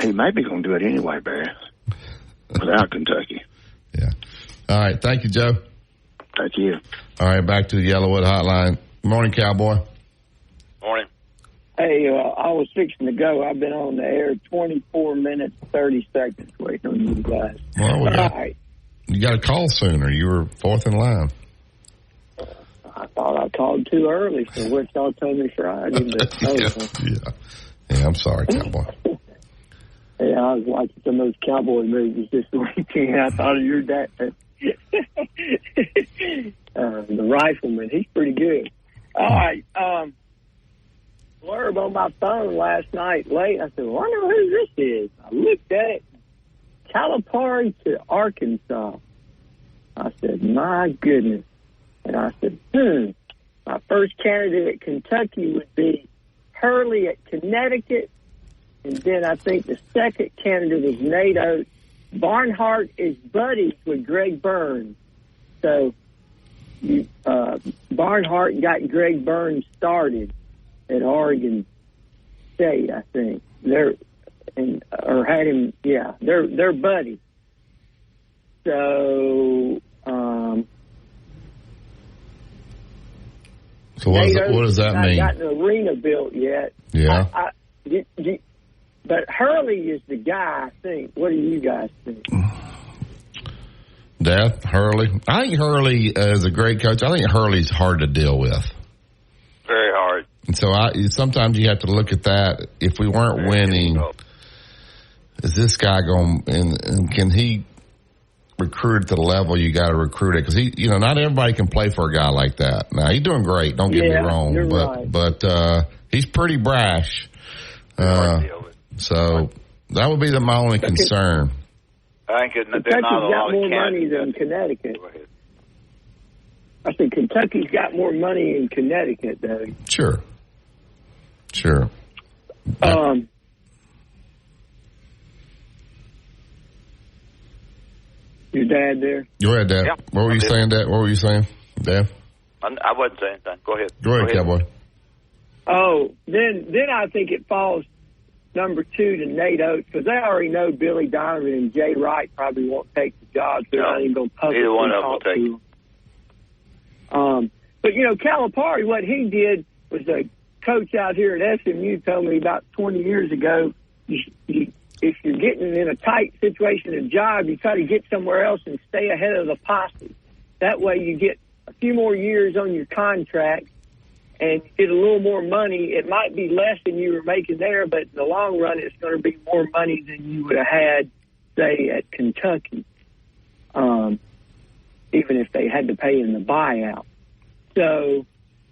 O: He may be going to do it anyway, Barry. Without Kentucky.
C: Yeah. All right. Thank you, Joe.
O: Thank you.
C: All right. Back to the Yellowwood Hotline. Morning, Cowboy.
D: Morning.
P: Hey, I was fixing to go. I've been on the air 24 minutes, 30 seconds waiting on you guys.
C: Well, you got to call sooner. You were 4th in line.
P: I thought I called too early, so what y'all told me Friday.
C: Yeah, I'm sorry, Cowboy.
P: Yeah, I was watching some of those cowboy movies this weekend. I thought of your dad. The Rifleman, he's pretty good. All right, blurb on my phone last night late. I said, I wonder who this is. I looked at it. Calipari to Arkansas. I said, my goodness. And I said, my first candidate at Kentucky would be Hurley at Connecticut. And then I think the second candidate is Nate Oates. Barnhart is buddies with Greg Burns. So Barnhart got Greg Burns started at Oregon State, I think. They're buddies. So
C: what does that mean?
P: Not got an arena built yet.
C: Yeah.
P: But Hurley is the guy, I think. What do you guys think?
C: Hurley. I think Hurley is a great coach. I think Hurley's hard to deal with.
D: Very hard.
C: And so sometimes you have to look at that. If we weren't winning, is this guy going, and can he recruit at the level you got to recruit at? Because not everybody can play for a guy like that. Now, he's doing great. Don't get me wrong. But he's pretty brash. So that would be my only concern.
D: I think
P: Kentucky's got more money than Connecticut. I think Kentucky's got more money in Connecticut, though.
C: Sure. Your
P: dad there?
C: Go ahead, Dad.
D: Yeah,
C: what were you saying, Dad? What were you saying, Dad?
D: I wasn't saying anything. Go ahead.
C: Go ahead, Cowboy.
P: Oh, then I think it falls number 2 to Nate Oates, because they already know Billy Donovan and Jay Wright probably won't take the job, so they're not even going to publicly
D: either one of them
P: talk
D: will
P: to him. But, Calipari, what he did was a coach out here at SMU told me about 20 years ago, if you're getting in a tight situation, a job, you try to get somewhere else and stay ahead of the posse. That way you get a few more years on your contract and get a little more money. It might be less than you were making there, but in the long run, it's going to be more money than you would have had, say, at Kentucky, even if they had to pay in the buyout. So,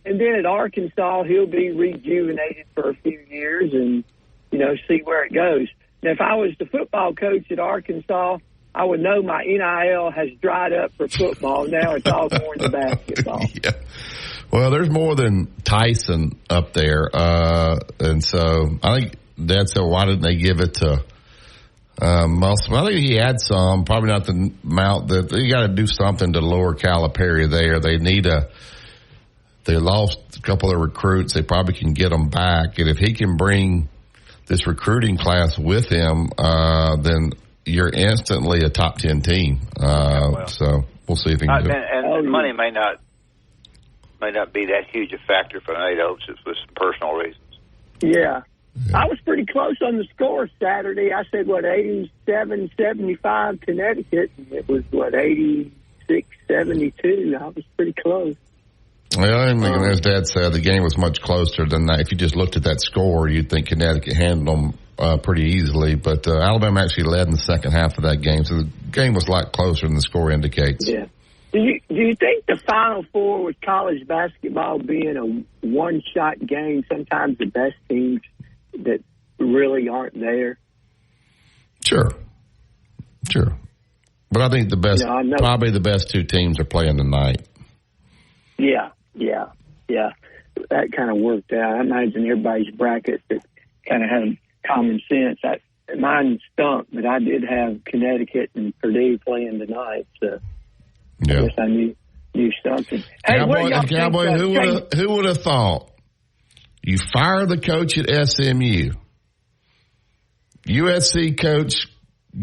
P: and then at Arkansas, he'll be rejuvenated for a few years and, see where it goes. Now, if I was the football coach at Arkansas, I would know my NIL has dried up for football. Now it's all going to basketball.
C: Yeah. Well, there's more than Tyson up there. And so I think Dad said, why didn't they give it to Musselman? I think he had some, probably not the amount that you got to do something to lower Calipari there. They lost a couple of recruits. They probably can get them back. And if he can bring this recruiting class with him, then you're instantly a top 10 team. So we'll see if he can do it.
D: And money may not be that huge a factor for Nate Oates. It's for some personal reasons.
P: Yeah. I was pretty close on the score Saturday. I said, 87-75 Connecticut. And it was, 86-72. I was pretty close.
C: Well, I think, as Dad said, the game was much closer than that. If you just looked at that score, you'd think Connecticut handled them pretty easily. But Alabama actually led in the second half of that game, so the game was a lot closer than the score indicates.
P: Yeah. Do you think the Final Four with college basketball being a one-shot game, sometimes the best teams that really aren't there?
C: Sure. But I think probably the best two teams are playing tonight.
P: Yeah. That kind of worked out. I imagine everybody's bracket that kind of had common sense. Mine stunk, but I did have Connecticut and Purdue playing tonight, so I guess I knew something. Hey,
C: Cowboy, who would have thought? You fire the coach at SMU. USC coach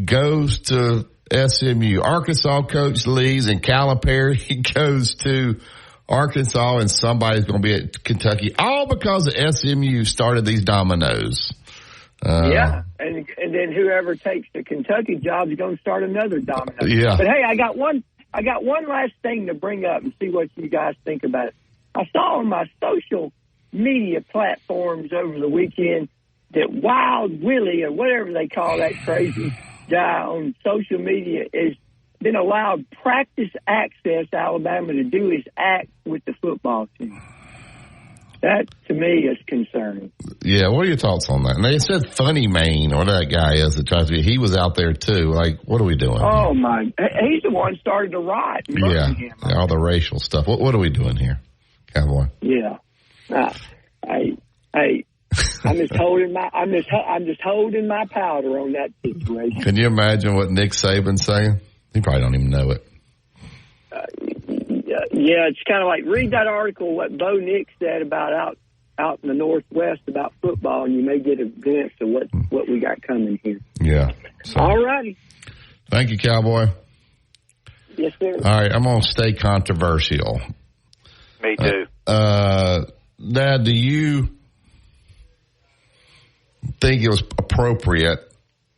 C: goes to SMU. Arkansas coach leaves, and Calipari goes to Arkansas, and somebody's going to be at Kentucky, all because the SMU started these dominoes.
P: And then whoever takes the Kentucky job is going to start another domino.
C: Yeah.
P: But hey, I got one last thing to bring up and see what you guys think about it. I saw on my social media platforms over the weekend that Wild Willie, or whatever they call that crazy guy on social media, is been allowed practice access to Alabama to do his act with the football team. That, to me, is concerning.
C: Yeah, what are your thoughts on that? And they said Funny Mane, or that guy is that tries to be, he was out there too. Like, what are we doing?
P: Oh, my. He's the one started to riot.
C: Yeah, all the racial stuff. What are we doing here, Cowboy?
P: Yeah. I'm just holding my powder on that situation.
C: Can you imagine what Nick Saban's saying? He probably don't even know it.
P: Yeah, it's kind of like read that article what Bo Nix said about out in the Northwest about football, and you may get a glimpse of what we got coming here.
C: Yeah. So.
P: All righty.
C: Thank you, Cowboy.
P: Yes, sir.
C: All right, I'm going to stay controversial.
D: Me too.
C: Dad, do you think it was appropriate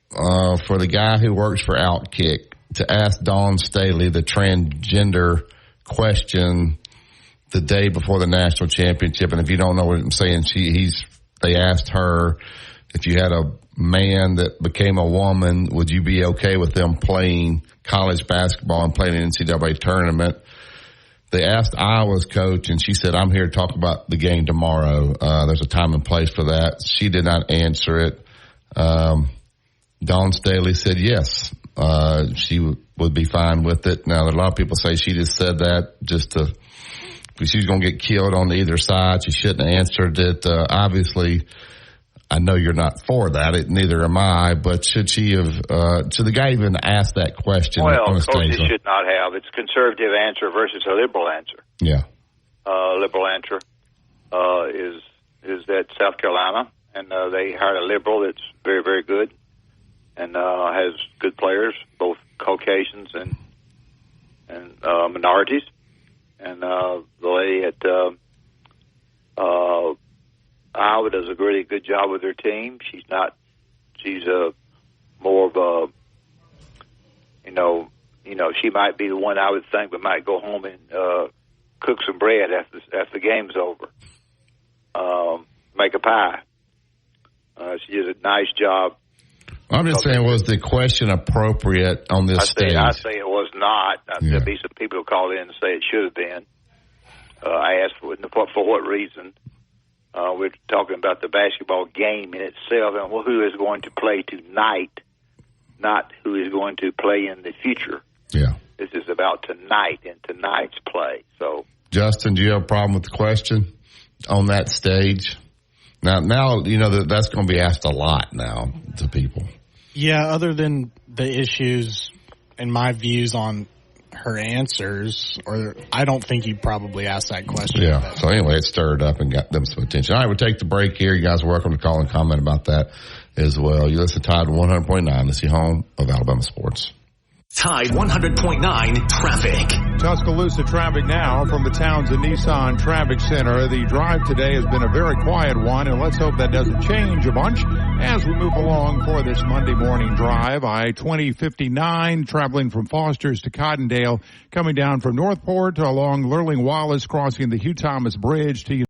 C: for the guy who works for Outkick to ask Dawn Staley the transgender question the day before the national championship? And if you don't know what I'm saying, they asked her, if you had a man that became a woman, would you be okay with them playing college basketball and playing an NCAA tournament? They asked Iowa's coach, and she said, I'm here to talk about the game tomorrow. There's a time and place for that. She did not answer it. Dawn Staley said yes. She would be fine with it. Now, a lot of people say she just said that because she's going to get killed on either side. She shouldn't have answered it. Obviously, I know you're not for that. Neither am I. But should the guy even ask that question?
D: Well, of course, he should not have. It's a conservative answer versus a liberal answer.
C: Yeah.
D: Liberal answer is that South Carolina, and they hired a liberal that's very, very good and has good players, both Caucasians and minorities. And the lady at Iowa does a really good job with her team. She's more of a, she might be the one I would think, but might go home and cook some bread after the game's over. Make a pie. She did a nice job.
C: I'm just saying, was the question appropriate on this stage?
D: I say it was not. There'll be some people who call in and say it should have been. I asked for what reason. We're talking about the basketball game in itself and who is going to play tonight, not who is going to play in the future.
C: Yeah.
D: This is about tonight and tonight's play. So,
C: Justin, do you have a problem with the question on that stage? Now that's going to be asked a lot now to people.
Q: Yeah, other than the issues and my views on her answers, or I don't think you probably asked that question.
C: Yeah. So anyway, it stirred up and got them some attention. All right, we'll take the break here. You guys are welcome to call and comment about that as well. You listen to Tide 100.9. It's the home of Alabama sports.
A: Tide 100.9 traffic.
E: Tuscaloosa traffic now from the Townsend Nissan Traffic Center. The drive today has been a very quiet one, and let's hope that doesn't change a bunch as we move along for this Monday morning drive. I-2059 traveling from Foster's to Cottondale, coming down from Northport along Lurling Wallace, crossing the Hugh Thomas Bridge to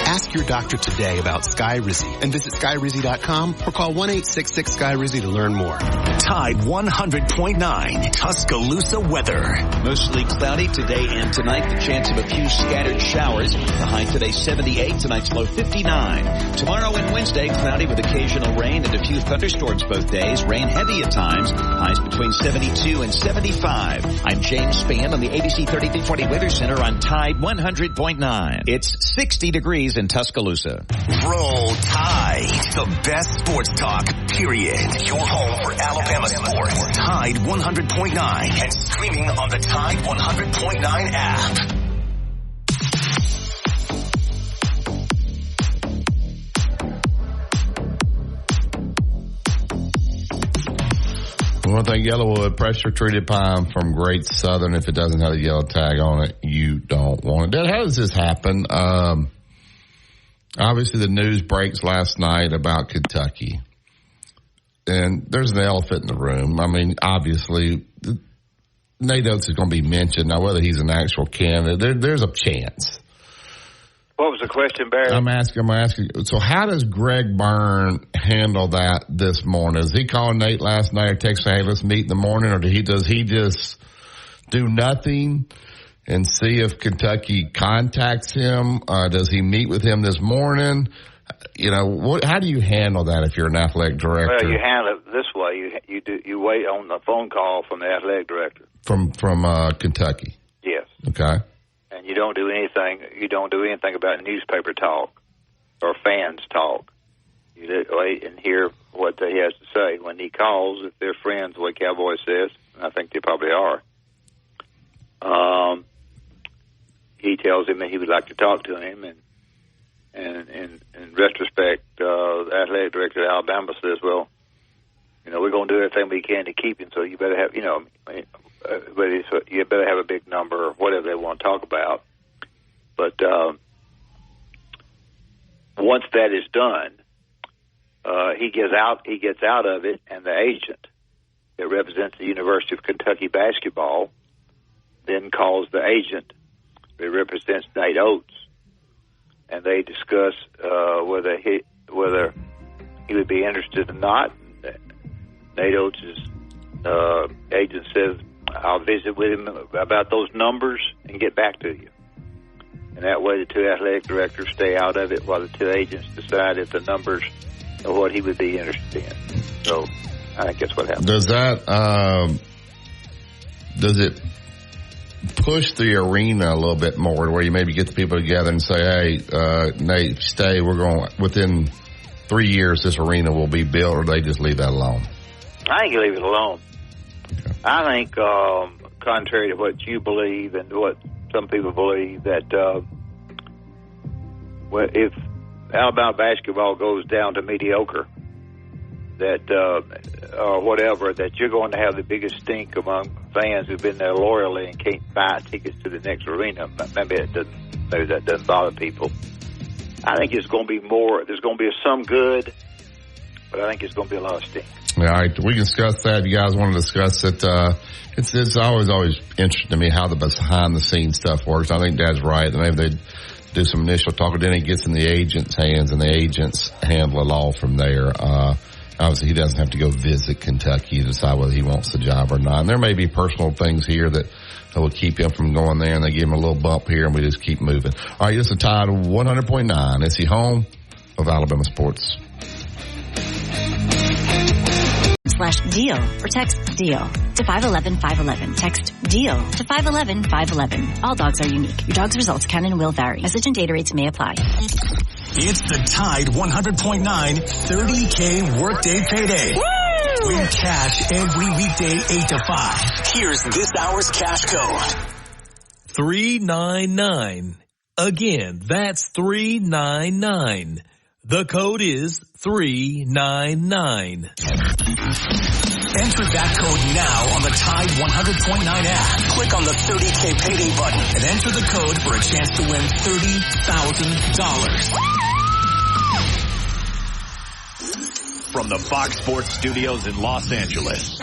R: Ask your doctor today about Skyrizi and visit Skyrizi.com or call 1-866-SKY-RIZZI to learn more.
A: Tide 100.9 Tuscaloosa weather.
H: Mostly cloudy today and tonight. The chance of a few scattered showers. The high today 78. Tonight's low 59. Tomorrow and Wednesday, cloudy with occasional rain and a few thunderstorms both days. Rain heavy at times. Highs between 72 and 75. I'm James Spann on the ABC 3320 Weather Center on Tide 100.9. It's 60 degrees in Tuscaloosa.
A: Roll Tide. The best sports talk, period. Your home for Alabama sports. Tide 100.9 and streaming on the Tide 100.9 app.
C: We want to thank Yellowwood pressure treated pine from Great Southern. If it doesn't have a yellow tag on it, you don't want it. Dad, how does this happen? Obviously, the news breaks last night about Kentucky. And there's an elephant in the room. I mean, obviously, Nate Oates is going to be mentioned. Now, whether he's an actual candidate, there's a chance.
D: What was the question, Barry?
C: I'm asking. So how does Greg Byrne handle that this morning? Is he calling Nate last night or text, hey, let's meet in the morning? Or does he just do nothing and see if Kentucky contacts him? Does he meet with him this morning? How do you handle that if you're an athletic director?
D: Well, you handle it this way. You wait on the phone call from the athletic director.
C: From Kentucky?
D: Yes.
C: Okay.
D: And you don't do anything about newspaper talk or fans talk. You wait and hear what he has to say. When he calls, if they're friends, the way Cowboy says, and I think they probably are, he tells him that he would like to talk to him, and in retrospect, the athletic director at Alabama says, well, we're going to do everything we can to keep him, so you better have, you better have a big number or whatever they want to talk about. But once that is done, he gets out of it, and the agent that represents the University of Kentucky basketball then calls the agent that represents Nate Oates, and they discuss whether he would be interested or not. Nate Oates' agent says, I'll visit with him about those numbers and get back to you. And that way the two athletic directors stay out of it while the two agents decide if the numbers are what he would be interested in. So I think that's what happens.
C: Does that, does it push the arena a little bit more where you maybe get the people together and say, hey, Nate, stay, we're going, within 3 years this arena will be built, or they just leave that alone?
D: I think you leave it alone. Okay. I think, contrary to what you believe and what some people believe, that if Alabama basketball goes down to mediocre, that or whatever, that you're going to have the biggest stink among fans who've been there loyally and can't buy tickets to the next arena. Maybe that doesn't bother people. I think it's going to be more. There's going to be some good, but I think it's going to be a lot of stink.
C: All right, we can discuss that. If you guys want to discuss it, it's always interesting to me how the behind-the-scenes stuff works. I think Dad's right. Maybe they do some initial talk, and then it gets in the agent's hands, and the agents handle it all from there. Obviously, he doesn't have to go visit Kentucky to decide whether he wants the job or not. And there may be personal things here that will keep him from going there, and they give him a little bump here, and we just keep moving. All right, this is Tide 100.9. SC home of Alabama sports.
S: /deal or text DEAL to 511-511. Text DEAL to 511-511. All dogs are unique. Your dog's results can and will vary. Message and data rates may apply.
A: It's the Tide 100.9 30K Workday Payday. Woo! Win cash every weekday 8 to 5. Here's this hour's cash code.
T: 399. Again, that's 399. The code is 399.
A: Enter that code now on the Tide 100.9 app. Click on the 30K Payday button and enter the code for a chance to win $30,000.
U: From the Fox Sports Studios in Los Angeles,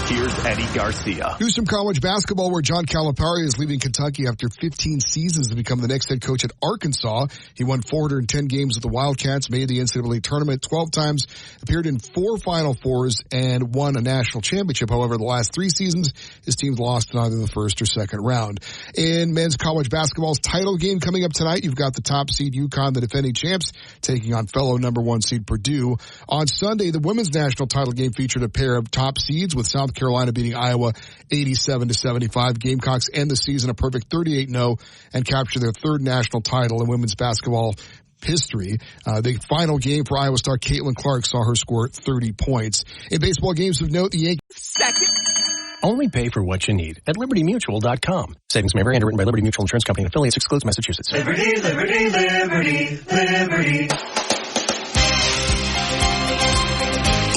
U: here's Eddie Garcia.
B: Here's some college basketball where John Calipari is leaving Kentucky after 15 seasons to become the next head coach at Arkansas. He won 410 games with the Wildcats, made the NCAA tournament 12 times, appeared in 4 Final Fours, and won a national championship. However, the last 3 seasons, his team's lost in either the first or second round. In men's college basketball's title game coming up tonight, you've got the top seed UConn, the defending champs, taking on fellow number 1 seed Purdue. On Sunday, the women's national title game featured a pair of top seeds with South Carolina beating Iowa 87-75. Gamecocks end the season a perfect 38-0 and capture their 3rd national title in women's basketball history. The final game for Iowa star Caitlin Clark saw her score 30 points. In baseball games of note, the Yankees...
V: Second. Only pay for what you need at LibertyMutual.com. Savings may vary. Underwritten by Liberty Mutual Insurance Company and affiliates. Excludes Massachusetts.
A: Liberty, liberty, liberty, liberty.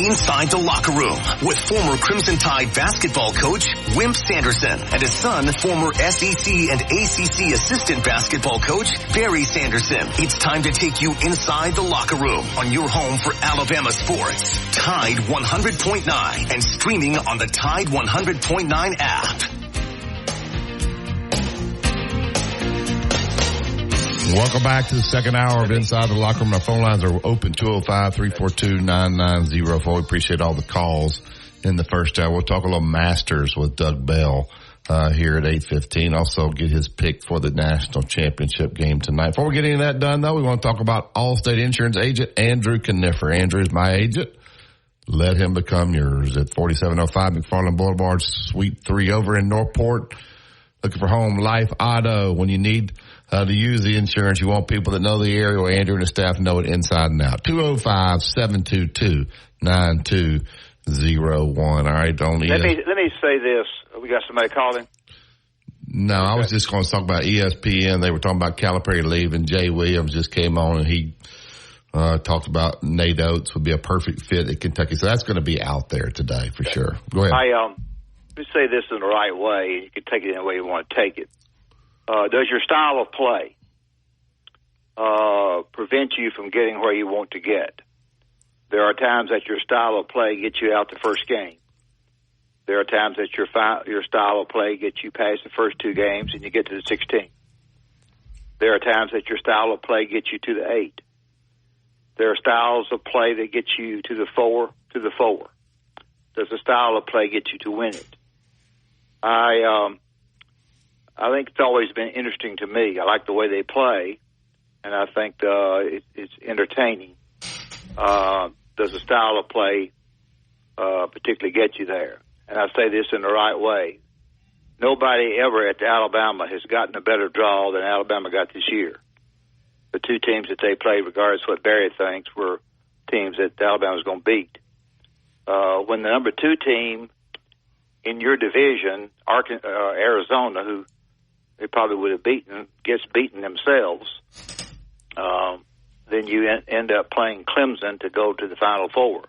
A: Inside the Locker Room with former Crimson Tide basketball coach Wimp Sanderson and his son, former SEC and ACC assistant basketball coach Barry Sanderson. It's time to take you inside the locker room on your home for Alabama sports. Tide 100.9 and streaming on the Tide 100.9 app.
C: Welcome back to the second hour of Inside the Locker Room. Our phone lines are open, 205-342-9904. We appreciate all the calls in the first hour. We'll talk a little Masters with Doug Bell here at 8:15. Also get his pick for the national championship game tonight. Before we get any of that done, though, we want to talk about Allstate Insurance agent Andrew Kniffer. Andrew is my agent. Let him become yours at 4705 McFarland Boulevard, Suite 3 over in Northport. Looking for home, life, auto. When you need to use the insurance, you want people that know the area. Well, Andrew and his staff know it inside and out. 205-722-9201. All right, don't
F: let me say this. We got somebody calling?
C: No, I was just going to talk about ESPN. They were talking about Calipari leaving. Jay Williams just came on, and he talked about Nate Oates would be a perfect fit at Kentucky. So that's going to be out there today for sure. Go ahead.
F: Let me say this in the right way, and you can take it any way you want to take it. Does your style of play prevent you from getting where you want to get? There are times that your style of play gets you out the first game. There are times that your style of play gets you past the first 2 games and you get to the 16. There are times that your style of play gets you to the 8. There are styles of play that get you to the 4. Does the style of play get you to win it? I think it's always been interesting to me. I like the way they play, and I think it's entertaining. Does the style of play particularly get you there? And I say this in the right way. Nobody ever at Alabama has gotten a better draw than Alabama got this year. The 2 teams that they played, regardless of what Barry thinks, were teams that Alabama was going to beat. When the number 2 team in your division, Arizona, who they probably would have beaten, gets beaten themselves, then you end up playing Clemson to go to the Final Four.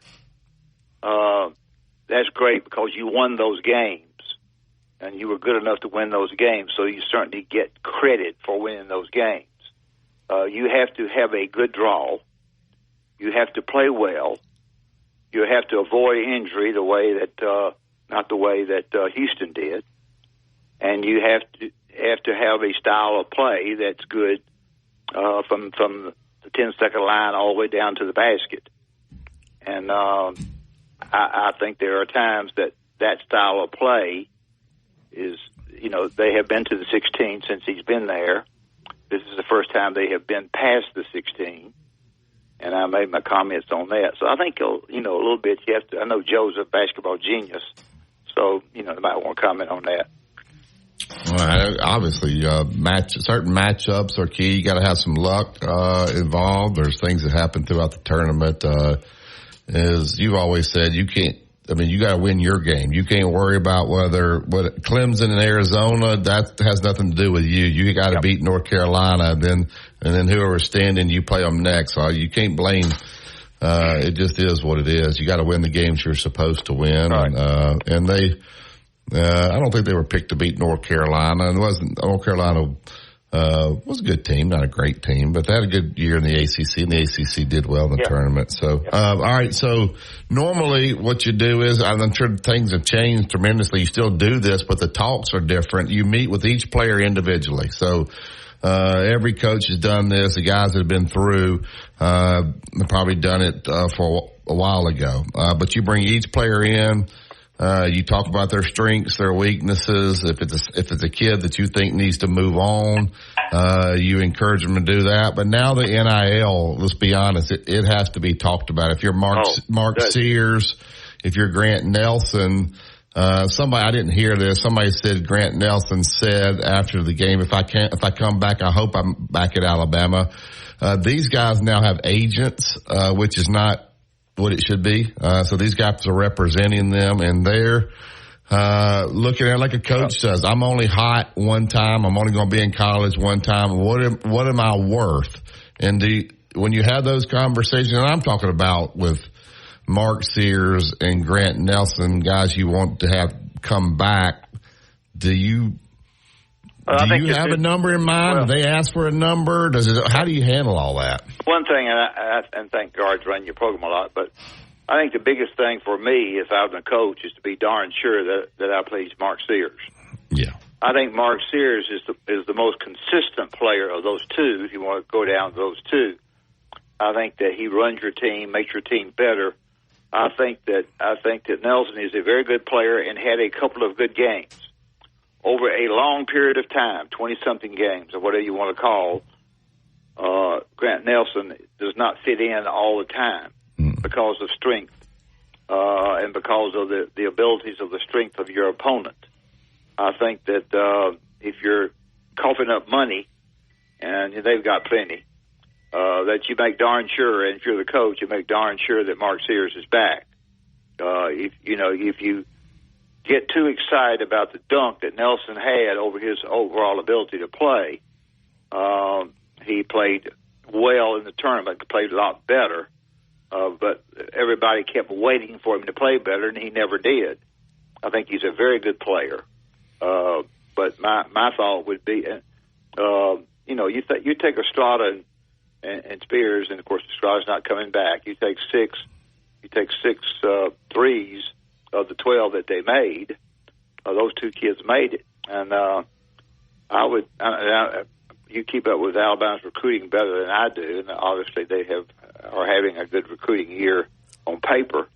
F: That's great because you won those games, and you were good enough to win those games, so you certainly get credit for winning those games. You have to have a good draw. You have to play well. You have to avoid injury the way that not the way that Houston did, and you have to have a style of play that's good from the 10-second line all the way down to the basket. And I think there are times that style of play is, they have been to the 16 since he's been there. This is the first time they have been past the 16, and I made my comments on that. So I think, a little bit you have to. I know Joe's a basketball genius, so you might want to comment on that.
C: Well, obviously, certain matchups are key. You got to have some luck involved. There's things that happen throughout the tournament. As you've always said, you can't. I mean, you got to win your game. You can't worry about what Clemson and Arizona. That has nothing to do with you. You got to beat North Carolina, and then whoever's standing, you play them next. So you can't blame. It just is what it is. You got to win the games you're supposed to win, right. And they. I don't think they were picked to beat North Carolina. And North Carolina was a good team, not a great team, but they had a good year in the ACC, and the ACC did well in the tournament. So, all right. So normally what you do is, I'm sure things have changed tremendously. You still do this, but the talks are different. You meet with each player individually. So, every coach has done this. The guys that have been through, have probably done it, for a while ago. But you bring each player in. You talk about their strengths, their weaknesses. If it's a kid that you think needs to move on, you encourage them to do that. But now the NIL, let's be honest, it has to be talked about. If you're Mark Sears, if you're Grant Nelson, somebody, I didn't hear this. Somebody said Grant Nelson said after the game, if I come back, I hope I'm back at Alabama. These guys now have agents, which is not what it should be. So these guys are representing them, and they're looking at it like a coach says, I'm only hot one time. I'm only going to be in college one time. What am I worth? And when you have those conversations, and I'm talking about with Mark Sears and Grant Nelson, guys you want to have come back, do you have a number in mind?
F: Well,
C: do they ask for a number? How do you handle all that?
F: One thing, and thank Guards run your program a lot, but I think the biggest thing for me, if I was a coach, is to be darn sure that I please Mark Sears.
C: Yeah.
F: I think Mark Sears is the most consistent player of those two, if you want to go down to those two. I think that he runs your team, makes your team better. I think that Nelson is a very good player and had a couple of good games. over a long period of time, 20-something games or whatever you want to call, Grant Nelson does not fit in all the time because of strength and because of the abilities of the strength of your opponent. I think that if you're coughing up money, and they've got plenty, that you make darn sure, and if you're the coach, you make darn sure that Mark Sears is back. If you get too excited about the dunk that Nelson had over his overall ability to play, he played well in the tournament, played a lot better, but everybody kept waiting for him to play better, and he never did. I think he's a very good player. But my thought would be, you take Estrada and Spears, and of course Estrada's not coming back. You take six threes of the 12 that they made. Those two kids made it, and you keep up with Alabama's recruiting better than I do, and obviously they are having a good recruiting year on paper.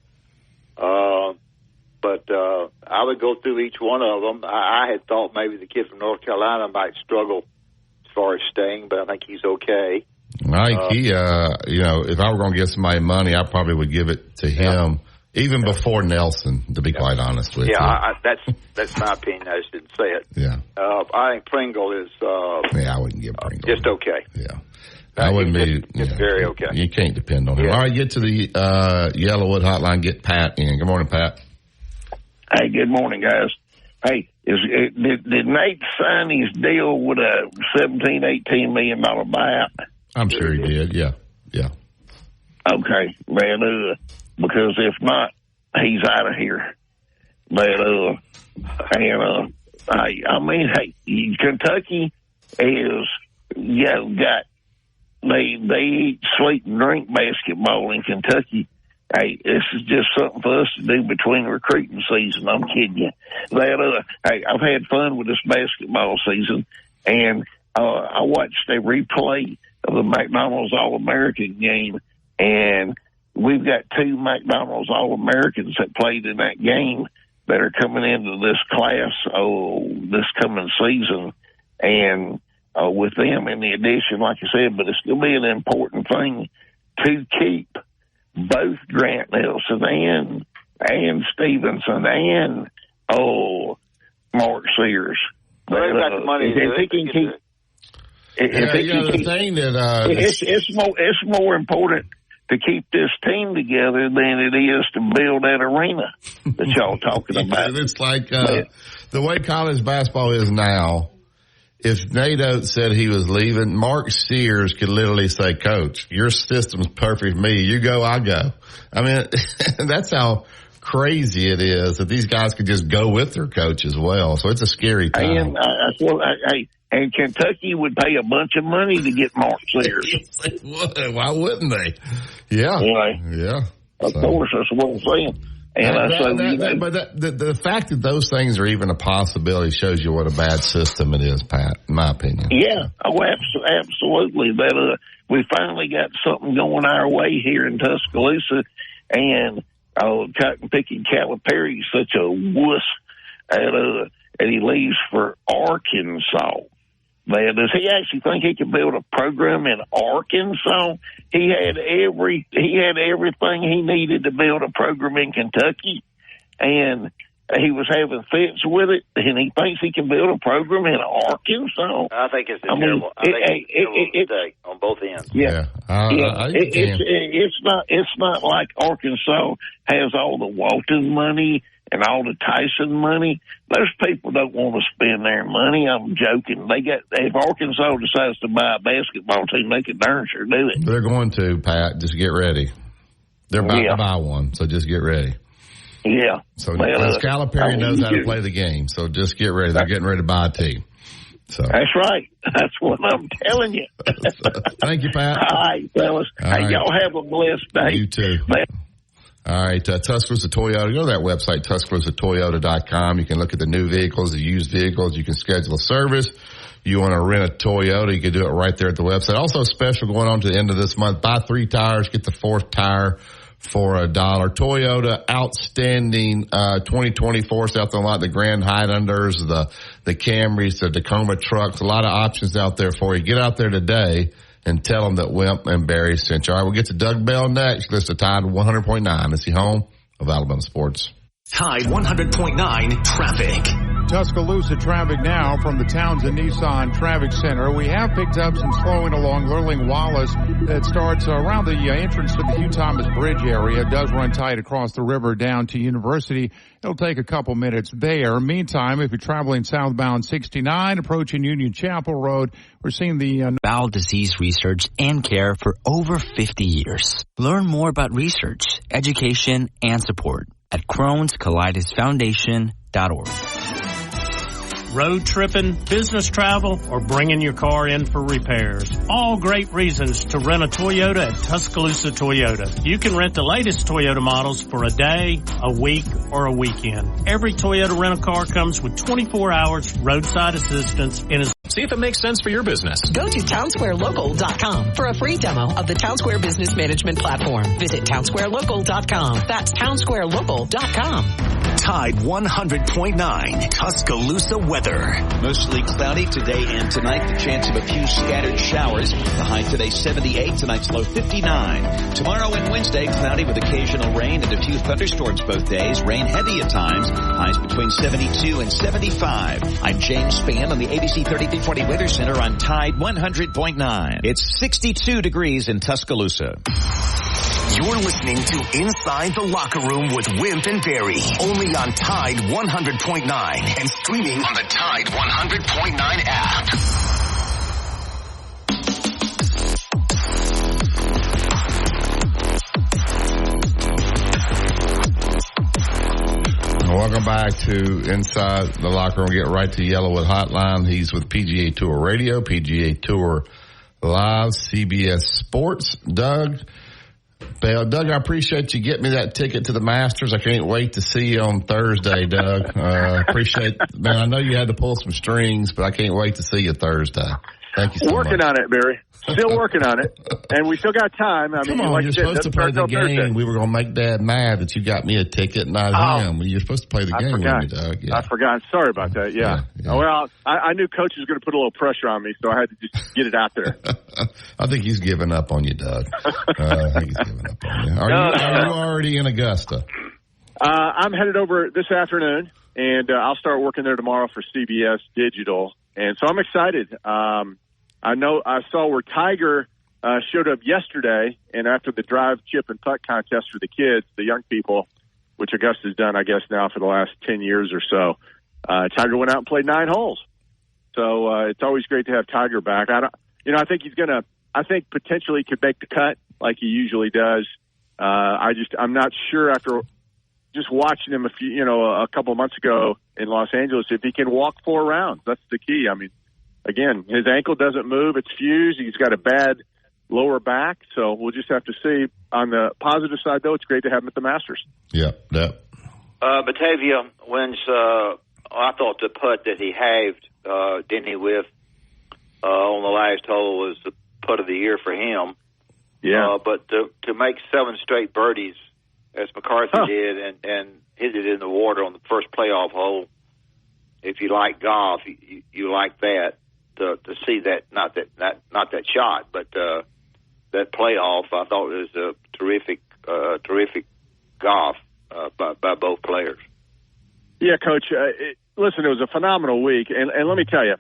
F: But I would go through each one of them. I had thought maybe the kid from North Carolina might struggle as far as staying, but I think he's okay.
C: I think he, if I were going to give somebody money, I probably would give it to him, even before Nelson, to be quite honest with you.
F: Yeah, that's my opinion. I just didn't say it.
C: Yeah.
F: I think Pringle is
C: I wouldn't give Pringle.
F: Just okay.
C: Yeah. I wouldn't be.
F: Just very okay.
C: You can't depend on him. All right, get to the Yellowwood hotline. Get Pat in. Good morning, Pat.
G: Hey, good morning, guys. Hey, did Nate sign his deal with a $17-18 million buyout?
C: I'm sure he did. Yeah.
G: Okay, man. Because if not, he's out of here. But Kentucky is got they eat, sleep, and drink basketball in Kentucky. Hey, this is just something for us to do between recruiting season. I'm kidding you. Hey, I've had fun with this basketball season, and I watched a replay of the McDonald's All-American game, and we've got 2 McDonald's All-Americans that played in that game that are coming into this class this coming season, and with them in the addition, like I said, but it's going to be an important thing to keep both Grant Nelson and Stevenson and Mark Sears.
F: Well, they've got the money.
G: If he can keep, it's more important to keep this team together than it is to build that arena that y'all talking about.
C: It's like the way college basketball is now. If Nate Oates said he was leaving, Mark Sears could literally say, Coach, your system's perfect for me. You go, I go. I mean, that's how crazy it is that these guys could just go with their coach as well. So it's a scary time.
G: And Kentucky would pay a bunch of money to get Mark Sears.
C: Yes, they would. Why wouldn't they? Yeah.
G: Of course, that's what I'm saying. And
C: but the fact that those things are even a possibility shows you what a bad system it is, Pat, in my opinion.
G: Yeah, absolutely. That we finally got something going our way here in Tuscaloosa, and cotton picking Calipari is such a wuss, and he leaves for Arkansas. Man, does he actually think he can build a program in Arkansas? He had everything he needed to build a program in Kentucky, and he was having fits with it, and he thinks he can build a program in Arkansas.
F: I think it's a terrible mistake on both ends.
G: Yeah. It's not like Arkansas has all the Walton money and all the Tyson money. Those people don't want to spend their money. I'm joking. If Arkansas decides to buy a basketball team, they can darn sure do it.
C: They're going to, Pat. Just get ready. They're about to buy one, so just get ready.
G: Yeah.
C: So Calipari knows how to play the game, so just get ready. They're getting ready to buy a team. So
G: that's right. That's what I'm telling you.
C: Thank you, Pat.
G: All right, fellas. Y'all have a blessed day.
C: You too. All right, Tuscaloosa Toyota. Go to that website, TuscaloosaToyota.com. You can look at the new vehicles, the used vehicles. You can schedule a service. You want to rent a Toyota, you can do it right there at the website. Also, special going on to the end of this month. Buy 3 tires, get the 4th tire for $1. Toyota, outstanding 2024 stuff on like the Grand Highlanders, the Camrys, the Tacoma trucks, a lot of options out there for you. Get out there today and tell them that Wimp and Barry sent you. All right, we'll get to Doug Bell next. Listen to Tide 100.9. It's the home of Alabama sports.
A: Tide 100.9 traffic.
E: Tuscaloosa traffic now from the Townsend Nissan Traffic Center. We have picked up some slowing along Lurling Wallace that starts around the entrance to the Hugh Thomas Bridge area. It does run tight across the river down to University. It'll take a couple minutes there. Meantime, if you're traveling southbound 69, approaching Union Chapel Road, we're seeing the
I: bowel disease research and care for over 50 years. Learn more about research, education, and support at Crohn'sColitisFoundation.org.
L: Road tripping, business travel, or bringing your car in for repairs. All great reasons to rent a Toyota at Tuscaloosa Toyota. You can rent the latest Toyota models for a day, a week, or a weekend. Every Toyota rental-car comes with 24 hours roadside assistance and is
V: See if it makes sense for your business.
J: Go to townsquarelocal.com for a free demo of the Townsquare Business Management Platform. Visit townsquarelocal.com. That's townsquarelocal.com.
A: Tide 100.9 Tuscaloosa weather.
H: Mostly cloudy today and tonight. The chance of a few scattered showers. The high today 78. Tonight's low 59. Tomorrow and Wednesday, cloudy with occasional rain and a few thunderstorms both days. Rain heavy at times. Highs between 72 and 75. I'm James Spann on the ABC 3340 Weather Center on Tide 100.9. It's 62 degrees in Tuscaloosa.
A: You're listening to Inside the Locker Room with Wimp and Barry, only on Tide 100.9 and streaming on the Tide 100.9 app.
C: Welcome back to Inside the Locker Room. Get right to Yellowwood Hotline. He's with PGA Tour Radio, PGA Tour Live, CBS Sports. Doug Bell. Doug, I appreciate you getting me that ticket to the Masters. I can't wait to see you on Thursday, Doug. Appreciate, man, I know you had to pull some strings, but I can't wait to see you Thursday. Thank you so much.
W: Working on it, Barry. Still working on it. And we still got time. I mean,
C: Come on,
W: like
C: you're
W: you
C: supposed to play the game.
W: Thursday.
C: We were going to make Dad mad that you got me a ticket, not him. You're supposed to play the game with me, Doug. Yeah.
W: I forgot. Sorry about that. Yeah. Well, I knew Coach was going to put a little pressure on me, so I had to just get it out there.
C: I think he's giving up on you, Doug. I think he's giving up on you. Are you already in Augusta?
W: I'm headed over this afternoon, and I'll start working there tomorrow for CBS Digital. And so I'm excited. I saw where Tiger showed up yesterday, and after the drive, chip, and putt contest for the kids, the young people, which Augusta's done, I guess, now for the last 10 years or so, Tiger went out and played 9 holes. So it's always great to have Tiger back. I think I think potentially could make the cut like he usually does. I'm not sure after just watching him a couple of months ago in Los Angeles if he can walk 4 rounds. That's the key. I mean, again, his ankle doesn't move. It's fused. He's got a bad lower back. So we'll just have to see. On the positive side, though, it's great to have him at the Masters.
C: Yeah.
F: Batavia wins, I thought the putt that he halved, didn't he, with on the last hole was the putt of the year for him.
W: Yeah.
F: But to make 7 straight birdies, as McCarthy did, and hit it in the water on the first playoff hole, if you like golf, you like that. To see that, not that shot, but that playoff, I thought it was a terrific golf by both players.
W: Yeah, Coach. Listen, it was a phenomenal week, and let me tell you,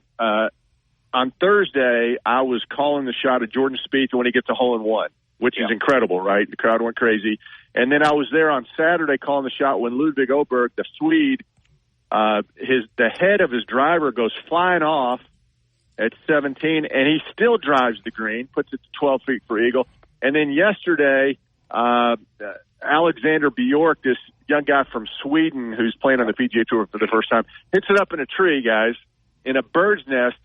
W: on Thursday I was calling the shot of Jordan Spieth when he gets a hole-in-one, which is incredible, right? The crowd went crazy, and then I was there on Saturday calling the shot when Ludvig Åberg, the Swede, the head of his driver goes flying off at 17, and he still drives the green, puts it to 12 feet for eagle. And then yesterday, Alexander Bjork, this young guy from Sweden who's playing on the PGA Tour for the first time, hits it up in a tree, guys, in a bird's nest,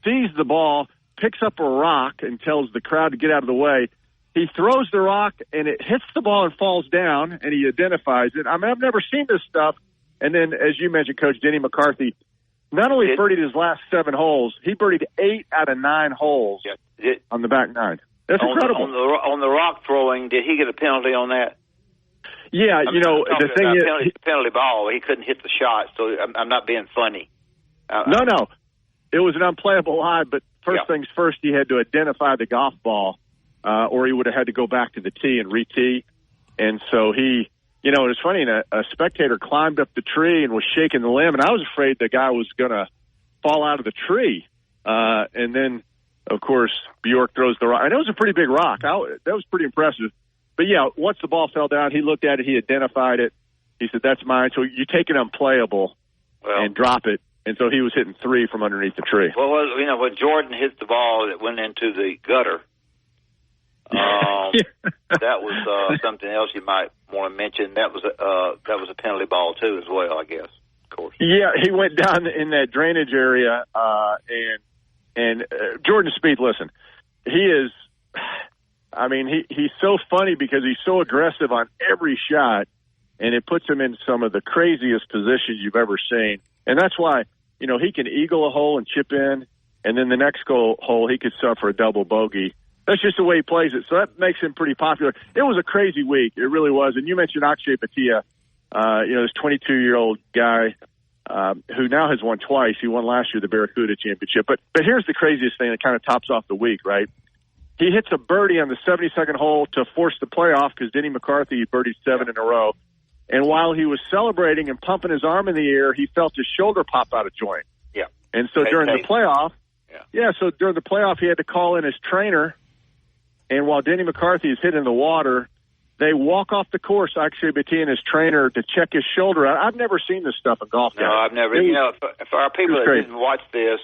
W: sees the ball, picks up a rock, and tells the crowd to get out of the way. He throws the rock, and it hits the ball and falls down, and he identifies it. I mean, I've never seen this stuff. And then, as you mentioned, Coach Denny McCarthy, not only birdied his last 7 holes, he birdied 8 out of 9 holes on the back 9. That's incredible.
F: On the rock throwing, did he get a penalty on that?
W: Yeah, the thing is,
F: penalty ball. He couldn't hit the shot, so I'm not being funny.
W: No, it was an unplayable lie. But first things first, he had to identify the golf ball, or he would have had to go back to the tee and re-tee. And so he, it was funny. A spectator climbed up the tree and was shaking the limb, and I was afraid the guy was going to fall out of the tree. And then, of course, Bjork throws the rock, and it was a pretty big rock. That was pretty impressive. But, yeah, once the ball fell down, he looked at it, he identified it. He said, that's mine. So you take an unplayable and drop it. And so he was hitting 3 from underneath the tree.
F: Well, when Jordan hit the ball that went into the gutter, that was something else you might want to mention. That was a penalty ball, too, as well, I guess, of course.
W: Yeah, he went down in that drainage area, and Jordan Spieth, listen, he is – I mean, he's so funny because he's so aggressive on every shot, and it puts him in some of the craziest positions you've ever seen. And that's why, he can eagle a hole and chip in, and then the next hole he could suffer a double bogey. That's just the way he plays it. So that makes him pretty popular. It was a crazy week. It really was. And you mentioned Akshay Bhatia, this 22-year-old guy who now has won twice. He won last year the Barracuda Championship. But here's the craziest thing that kind of tops off the week, right? He hits a birdie on the 72nd hole to force the playoff because Denny McCarthy birdied 7 in a row. And while he was celebrating and pumping his arm in the air, he felt his shoulder pop out of joint.
F: Yeah.
W: And so during the playoff, during the playoff, he had to call in his trainer. And while Denny McCarthy is hitting the water, they walk off the course, Akshay Bhatia and his trainer, to check his shoulder out. I've never seen this stuff in golf.
F: No, I've never. For our people that didn't watch this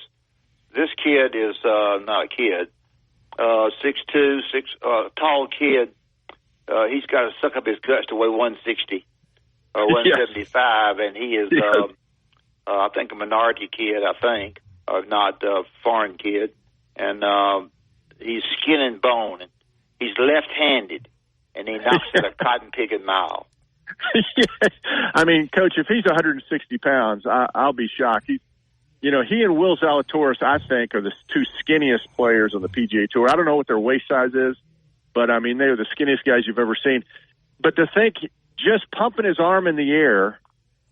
F: kid is not a kid. 6'2", tall kid. He's got to suck up his guts to weigh 160 or 175, and he is, I think, a minority kid. I think, or not a foreign kid, and he's skin and bone. And he's left-handed, and he knocks at a cotton picking mile.
W: I mean, Coach, if he's 160 pounds, I'll be shocked. He and Will Zalatoris, I think, are the 2 skinniest players on the PGA Tour. I don't know what their waist size is, but, I mean, they are the skinniest guys you've ever seen. But to think, just pumping his arm in the air,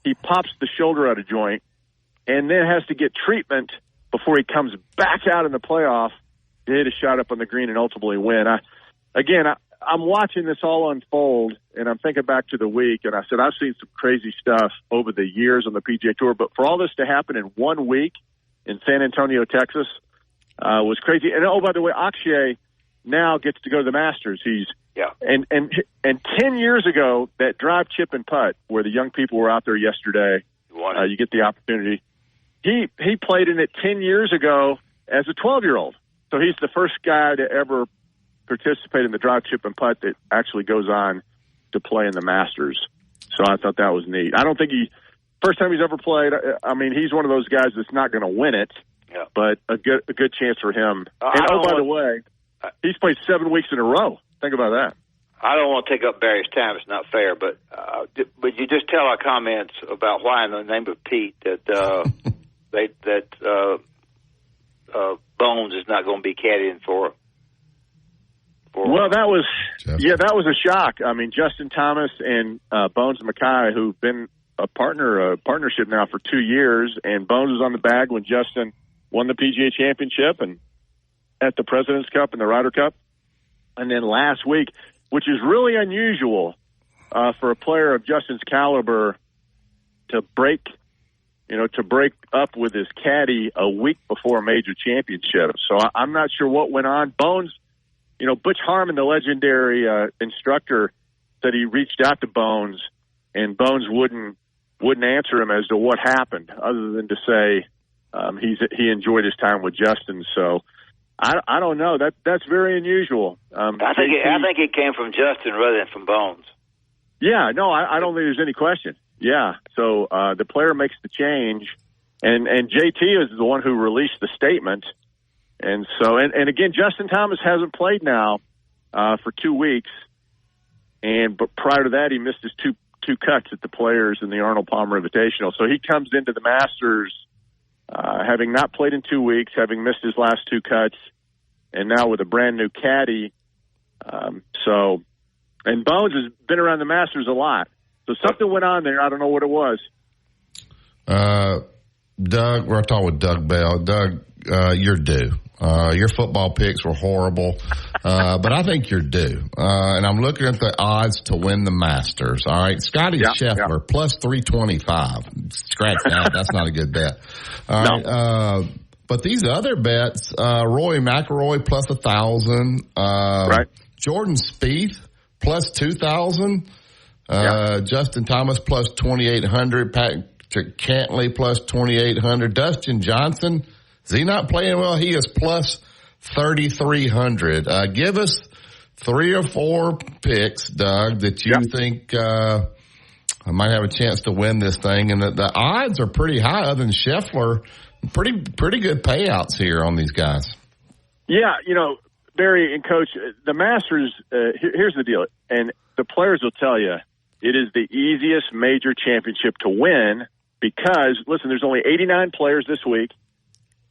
W: he pops the shoulder out of joint and then has to get treatment before he comes back out in the playoff to hit a shot up on the green and ultimately win. I'm watching this all unfold, and I'm thinking back to the week, and I said, I've seen some crazy stuff over the years on the PGA Tour, but for all this to happen in 1 week in San Antonio, Texas, was crazy. And, by the way, Akshay now gets to go to the Masters. And 10 years ago, that drive, chip, and putt, where the young people were out there yesterday, you get the opportunity. He played in it 10 years ago as a 12-year-old. So he's the first guy to ever participate in the drive, chip, and putt that actually goes on to play in the Masters. So I thought that was neat. I don't think first time he's ever played, I mean, he's one of those guys that's not going to win it, but a good chance for him. And by the way, he's played 7 weeks in a row. Think about that.
F: I don't want to take up Barry's time. It's not fair, but you just tell our comments about why in the name of Pete that Bones is not going to be caddying for.
W: Well, that was a shock. I mean, Justin Thomas and Bones Mackay, who've been a partnership now for 2 years, and Bones was on the bag when Justin won the PGA Championship and at the President's Cup and the Ryder Cup. And then last week, which is really unusual for a player of Justin's caliber to break up with his caddy a week before a major championship. So I'm not sure what went on. Bones, Butch Harmon, the legendary instructor, said he reached out to Bones, and Bones wouldn't answer him as to what happened, other than to say he enjoyed his time with Justin. So I don't know. That's very unusual.
F: I think it came from Justin rather than from Bones.
W: Yeah, no, I don't think there's any question. Yeah, so the player makes the change, and JT is the one who released the statement. And so, and again, Justin Thomas hasn't played now for 2 weeks, but prior to that, he missed his two cuts at the Players in the Arnold Palmer Invitational. So he comes into the Masters having not played in 2 weeks, having missed his last 2 cuts, and now with a brand new caddy. So And Bones has been around the Masters a lot. So something went on there. I don't know what it was.
C: Doug, we're talking with Doug Bell. Doug, you're due. Your football picks were horrible, but I think you're due. And I'm looking at the odds to win the Masters. All right, Scotty Scheffler plus 325. Scratch that. That's not a good bet. All right. But these other bets, Rory McIlroy plus 1,000. Right. Jordan Spieth plus 2,000. Justin Thomas plus 2,800. Patrick Cantlay plus 2,800. Dustin Johnson, is he not playing well? He is plus 3,300. Give us 3 or 4 picks, Doug, that you think I might have a chance to win this thing. And the odds are pretty high other than Scheffler. Pretty good payouts here on these guys.
W: Yeah, Barry and Coach, the Masters, here's the deal. And the players will tell you, it is the easiest major championship to win because, listen, there's only 89 players this week,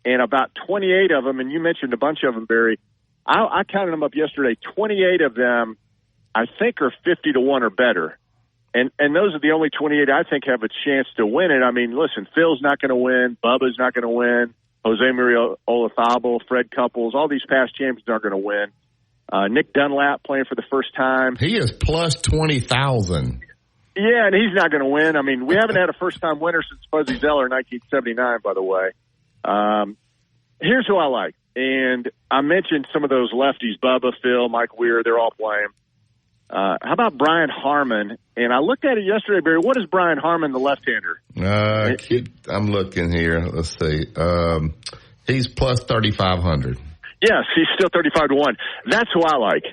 W: and about 28 of them, and you mentioned a bunch of them, Barry, I counted them up yesterday, 28 of them I think are 50 to 1 or better. And those are the only 28 I think have a chance to win it. I mean, listen, Phil's not going to win. Bubba's not going to win. Jose Maria Olazabal, Fred Couples, all these past champions aren't going to win. Nick Dunlap playing for the first time.
C: He is plus 20,000.
W: Yeah, and he's not going to win. I mean, we haven't had a first-time winner since Fuzzy Zeller in 1979, by the way. Here's who I like. And I mentioned some of those lefties, Bubba, Phil, Mike Weir, they're all playing. How about Brian Harman? And I looked at it yesterday, Barry. What is Brian Harman, the left-hander?
C: I'm looking here. Let's see. He's plus 3,500.
W: Yes, he's still 35 to 1. That's who I like.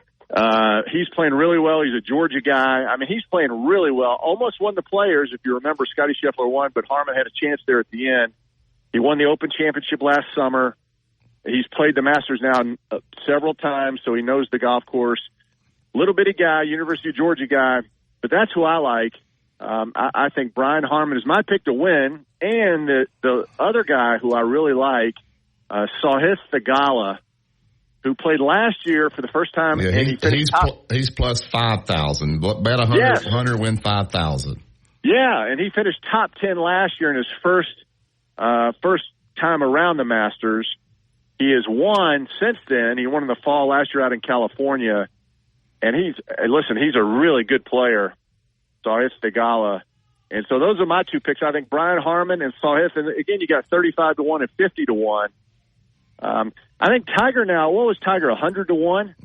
W: He's playing really well. He's a Georgia guy. I mean, he's playing really well. Almost won the Players. If you remember, Scotty Scheffler won, but Harman had a chance there at the end. He won the Open Championship last summer. He's played the Masters now several times, so he knows the golf course. Little bitty guy, University of Georgia guy, but that's who I like. I think Brian Harman is my pick to win. And the other guy who I really like, Sahith Theegala, who played last year for the first time.
C: Yeah, and he's plus 5,000. Bet 100, yes. 100 win 5,000.
W: Yeah, and he finished top 10 last year in his first time around the Masters. He has won since then. He won in the fall last year out in California. And he's a really good player, Sahith Theegala. And so those are my 2 picks. I think Brian Harman and Sahith. And again, you got 35 to 1 and 50 to 1. I think Tiger now, what was Tiger, 100 to 1?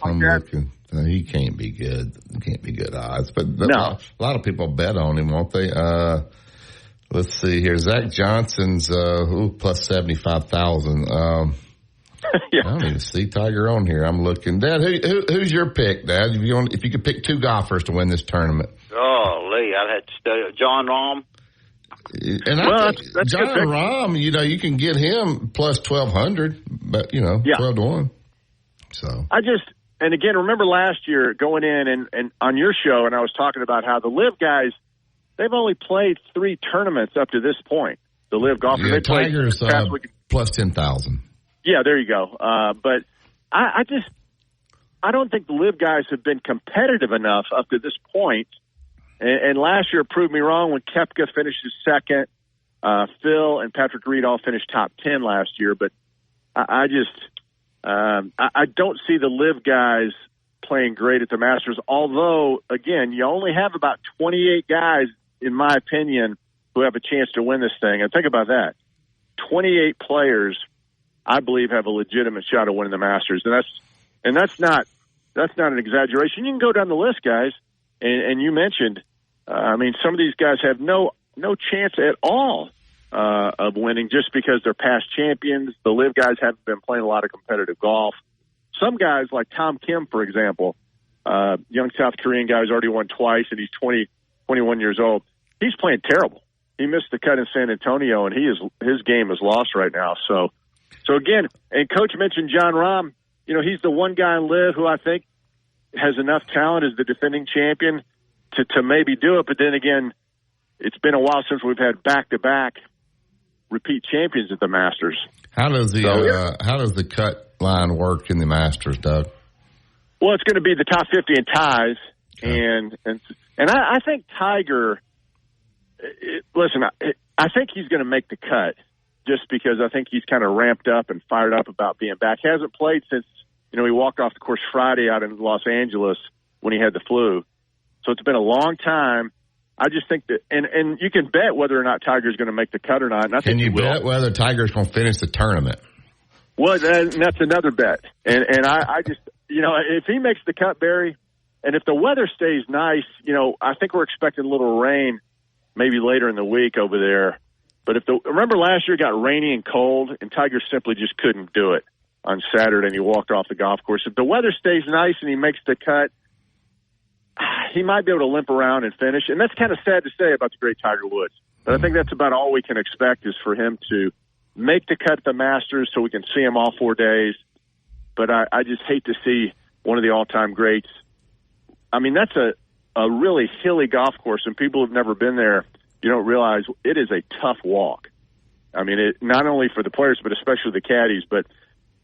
C: I'm looking. He can't be good. He can't be good odds. But a lot of people bet on him, won't they? Let's see here. Zach Johnson's plus 75,000. Yeah. I don't even see Tiger on here. I'm looking. Dad, who's your pick, Dad? If you could pick 2 golfers to win this tournament.
D: Oh, Lee, I'd have to study John Rahm.
C: And that's John Rahm, you can get him plus 1,200, but 12 to 1. So and again, remember last year going in and on your show, and I was talking about how the LIV guys, they've only played 3 tournaments up to this point. The LIV golfers, they played Tiger's plus 10,000.
W: Yeah, there you go. But I don't think the LIV guys have been competitive enough up to this point. And last year proved me wrong when Koepka finished his second. Phil and Patrick Reed all finished top 10 last year. But I don't see the LIV guys playing great at the Masters. Although, again, you only have about 28 guys, in my opinion, who have a chance to win this thing. And think about that. 28 players, I believe, have a legitimate shot of winning the Masters. And that's not an exaggeration. You can go down the list, guys, and you mentioned, some of these guys have no chance at all of winning just because they're past champions. The LIV guys haven't been playing a lot of competitive golf. Some guys, like Tom Kim, for example, young South Korean guy who's already won twice, and he's 21 years old. He's playing terrible. He missed the cut in San Antonio, and his game is lost right now. So again, and Coach mentioned John Rahm. He's the one guy in LIV who I think has enough talent as the defending champion to maybe do it. But then again, it's been a while since we've had back-to-back repeat champions at the Masters.
C: How does the cut line work in the Masters, Doug?
W: Well, it's going to be the top 50 in ties, and I think Tiger. Listen, I think he's going to make the cut, just because I think he's kind of ramped up and fired up about being back. He hasn't played since he walked off the course Friday out in Los Angeles when he had the flu. So it's been a long time. I just think that, and you can bet whether or not Tiger's going to make the cut or not. And I think
C: can you bet whether Tiger's going to finish the tournament?
W: Well, that's another bet. And I just, if he makes the cut, Barry, and if the weather stays nice, I think we're expecting a little rain maybe later in the week over there. But remember last year it got rainy and cold, and Tiger simply just couldn't do it on Saturday, and he walked off the golf course. If the weather stays nice and he makes the cut, he might be able to limp around and finish. And that's kind of sad to say about the great Tiger Woods. But I think that's about all we can expect is for him to make the cut at the Masters so we can see him all 4 days. But I just hate to see one of the all-time greats. I mean, that's a really hilly golf course, and people who've never been there, you don't realize it is a tough walk. I mean, not only for the players, but especially the caddies. But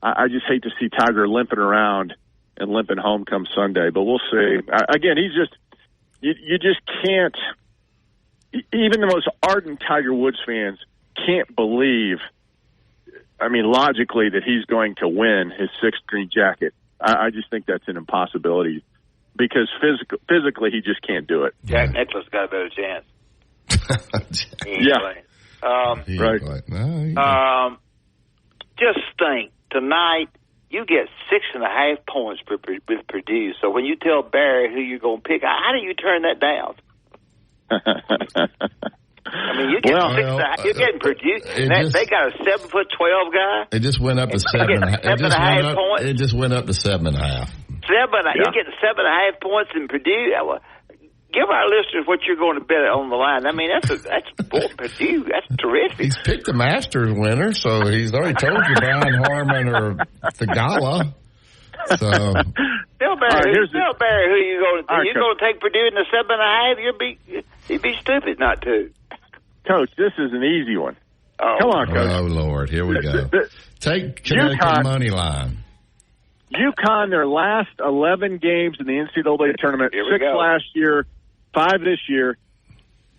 W: I just hate to see Tiger limping around and limping home come Sunday. But we'll see. Again, he's just you just can't. Even the most ardent Tiger Woods fans can't believe, I mean, logically, that he's going to win his sixth green jacket. I just think that's an impossibility because physically he just can't do it.
F: Jack Nicklaus got a better chance.
W: Yeah. Right.
F: Just think, tonight you get 6.5 points with Purdue. So when you tell Barry who you're going to pick, how do you turn that down? I mean, you get you're getting Purdue. They got a 7'12" guy.
C: It just went up to 7.5
F: points.
C: It just went up to 7.5.
F: You're getting 7.5 points in Purdue. Give our listeners what you're going to bet on the line. I mean, that's Purdue. That's terrific.
C: He's picked the Masters winner, so he's already told you Brian Harman or Theegala. So
F: tell Barry who you're going to. You're going to take Purdue in the 7.5. You'd be stupid not to.
W: Coach, this is an easy one. Come on, Coach.
C: Oh Lord, here we go. Take Connecticut money line.
W: UConn, their last 11 games in the NCAA tournament, 6 last year, 5 this year.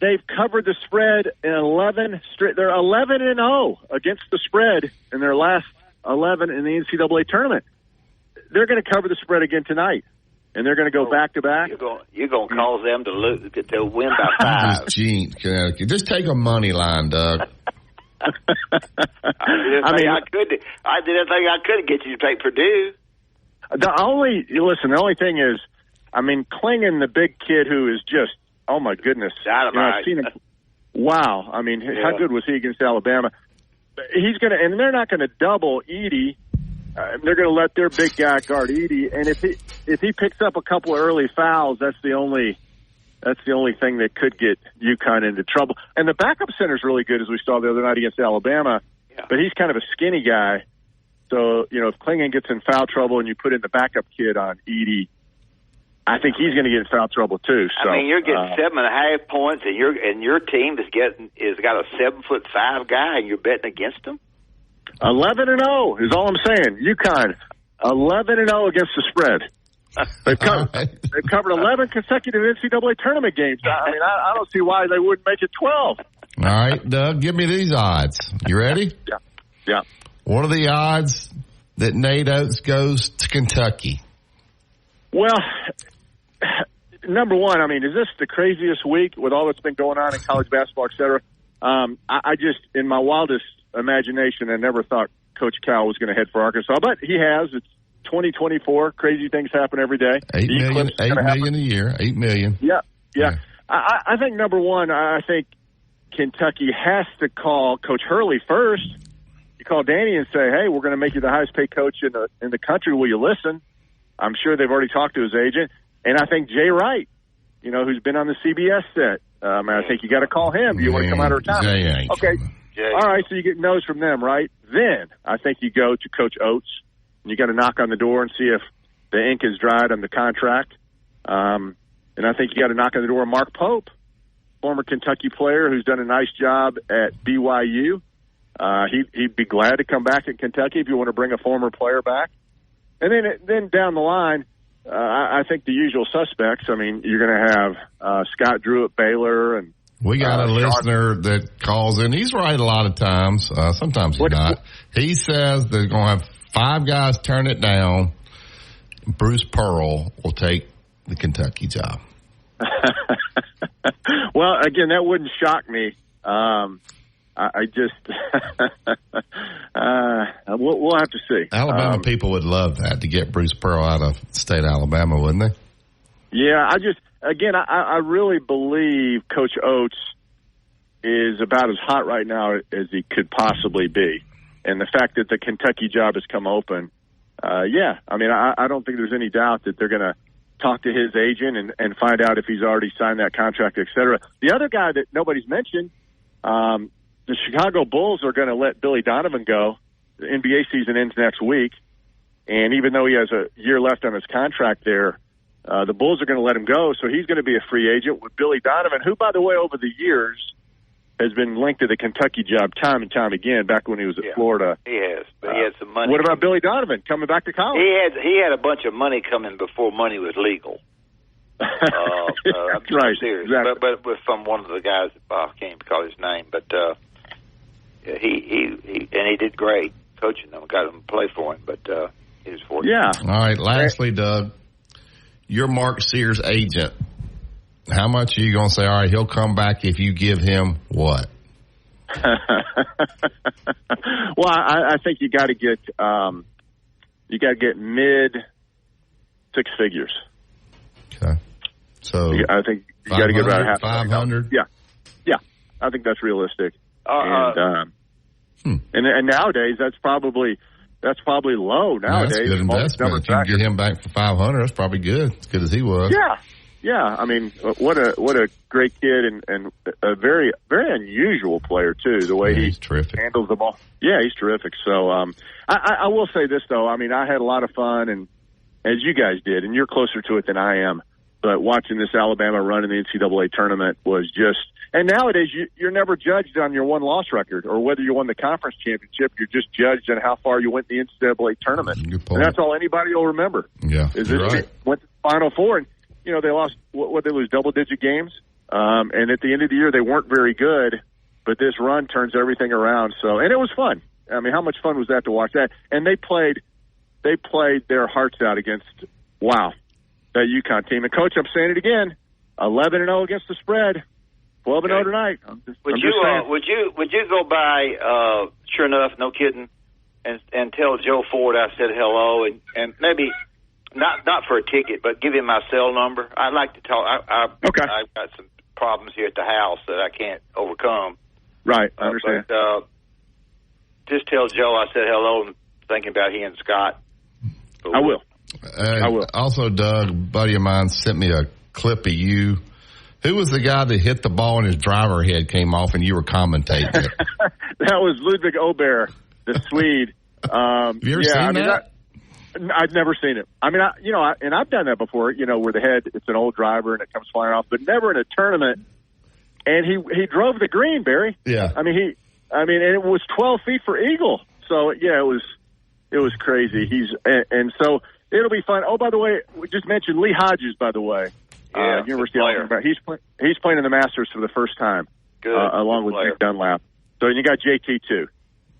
W: They've covered the spread in 11 straight. They're 11-0 against the spread in their last 11 in the NCAA tournament. They're going to cover the spread again tonight, and they're going to go back to back.
F: You're going to cause them to lose, to win by 5.
C: Connecticut. Just take a money line, Doug.
F: I didn't think I could get you to take Purdue.
W: The only thing is, I mean, Klingon, the big kid who is just, oh my goodness. I've seen him. Wow. I mean, how good was he against Alabama? He's going to, and they're not going to double Edey. They're going to let their big guy guard Edey. And if he picks up a couple of early fouls, that's the only thing that could get UConn into trouble. And the backup center is really good, as we saw the other night against Alabama. Yeah. But he's kind of a skinny guy. So, if Klingon gets in foul trouble and you put in the backup kid on Edey, I think he's going to get in foul trouble too. So,
F: I mean, you're getting 7.5 points, and your team is got a 7'5" guy, and you're betting against him.
W: 11-0 is all I'm saying. UConn 11-0 against the spread. They've covered 11 consecutive NCAA tournament games. I mean, I don't see why they wouldn't make it 12.
C: All right, Doug, give me these odds. You ready?
W: Yeah.
C: What are the odds that Nate Oates goes to Kentucky?
W: Well, number one, I mean, is this the craziest week with all that's been going on in college basketball, et cetera? I just, in my wildest imagination, I never thought Coach Cal was going to head for Arkansas, but he has. It's 2024. Crazy things happen every day. $8
C: million a year. $8 million.
W: Yeah. I think number one, I think Kentucky has to call Coach Hurley first. You call Danny and say, "Hey, we're going to make you the highest paid coach in the country. Will you listen?" I'm sure they've already talked to his agent, and I think Jay Wright, who's been on the CBS set. I think you got to call him. You want to come out of retirement? Okay. All right. So you get no's from them, right? Then I think you go to Coach Oates, and you got to knock on the door and see if the ink is dried on the contract. And I think you got to knock on the door of Mark Pope, former Kentucky player who's done a nice job at BYU. He'd be glad to come back at Kentucky if you want to bring a former player back. And then down the line, I think the usual suspects. I mean, you're going to have Scott Drew at Baylor, and
C: we got a listener that calls in. He's right a lot of times. Sometimes he's not. He says they're going to have 5 guys turn it down. Bruce Pearl will take the Kentucky job.
W: Well, again, that wouldn't shock me. I just we'll have to see.
C: Alabama people would love that, to get Bruce Pearl out of state Alabama, wouldn't they?
W: Yeah, I really believe Coach Oates is about as hot right now as he could possibly be. And the fact that the Kentucky job has come open, I don't think there's any doubt that they're going to talk to his agent and find out if he's already signed that contract, et cetera. The other guy that nobody's mentioned, the Chicago Bulls are going to let Billy Donovan go. The NBA season ends next week. And even though he has a year left on his contract there, the Bulls are going to let him go. So he's going to be a free agent with Billy Donovan, who, by the way, over the years has been linked to the Kentucky job time and time again, back when he was at Florida.
F: He has, but he had some money.
W: What about Billy Donovan coming back to college?
F: He had a bunch of money coming before money was legal. I'm
W: right,
F: serious.
W: exactly.
F: But from one of the guys, I can't recall his name, but he did great coaching them, got him to play for him, but he was fortunate.
W: Yeah.
C: All right, lastly, Doug, you're Mark Sears' agent. How much are you going to say, all right, he'll come back if you give him what?
W: Well, I think you got to get mid 6 figures.
C: Okay. So
W: I think you got to get about half
C: 500.
W: Yeah. I think that's realistic. And nowadays that's probably low nowadays.
C: That's a good investment. If you can get him back for 500, that's probably good. As good as he was.
W: Yeah. I mean, what a great kid and a very, very unusual player too. The way he handles the ball. Yeah, he's terrific. So I will say this though. I mean, I had a lot of fun, and as you guys did, and you're closer to it than I am. But watching this Alabama run in the NCAA tournament was just. And nowadays, you're never judged on your one-loss record or whether you won the conference championship. You're just judged on how far you went in the NCAA tournament. And that's all anybody will remember.
C: Yeah,
W: is this right. Went to the Final Four, and they lost. What they lose double-digit games, and at the end of the year they weren't very good. But this run turns everything around. So, and it was fun. I mean, how much fun was that to watch that? And they played their hearts out against that UConn team. And Coach, I'm saying it again: 11-0 against the spread. 12-0 tonight.
F: Would you go by? Sure enough, no kidding, and tell Joe Ford I said hello, and maybe not for a ticket, but give him my cell number. I'd like to talk. I've got some problems here at the house that I can't overcome.
W: Right, I understand.
F: But, just tell Joe I said hello and thinking about he and Scott.
W: I will.
C: I will. Also, Doug, a buddy of mine, sent me a clip of you. Who was the guy that hit the ball and his driver head came off and you were commentating it?
W: That was Ludwig Oberg, the Swede.
C: Have you ever seen that?
W: I've never seen it. I mean, and I've done that before, where the head, it's an old driver and it comes flying off, but never in a tournament. And he drove the green, Barry.
C: Yeah.
W: And it was 12 feet for eagle. So, yeah, it was crazy. And so it'll be fun. Oh, by the way, we just mentioned Lee Hodges, by the way.
F: Yeah,
W: University of Alabama. He's playing in the Masters for the first time, along with Nick Dunlap. So you got JT too.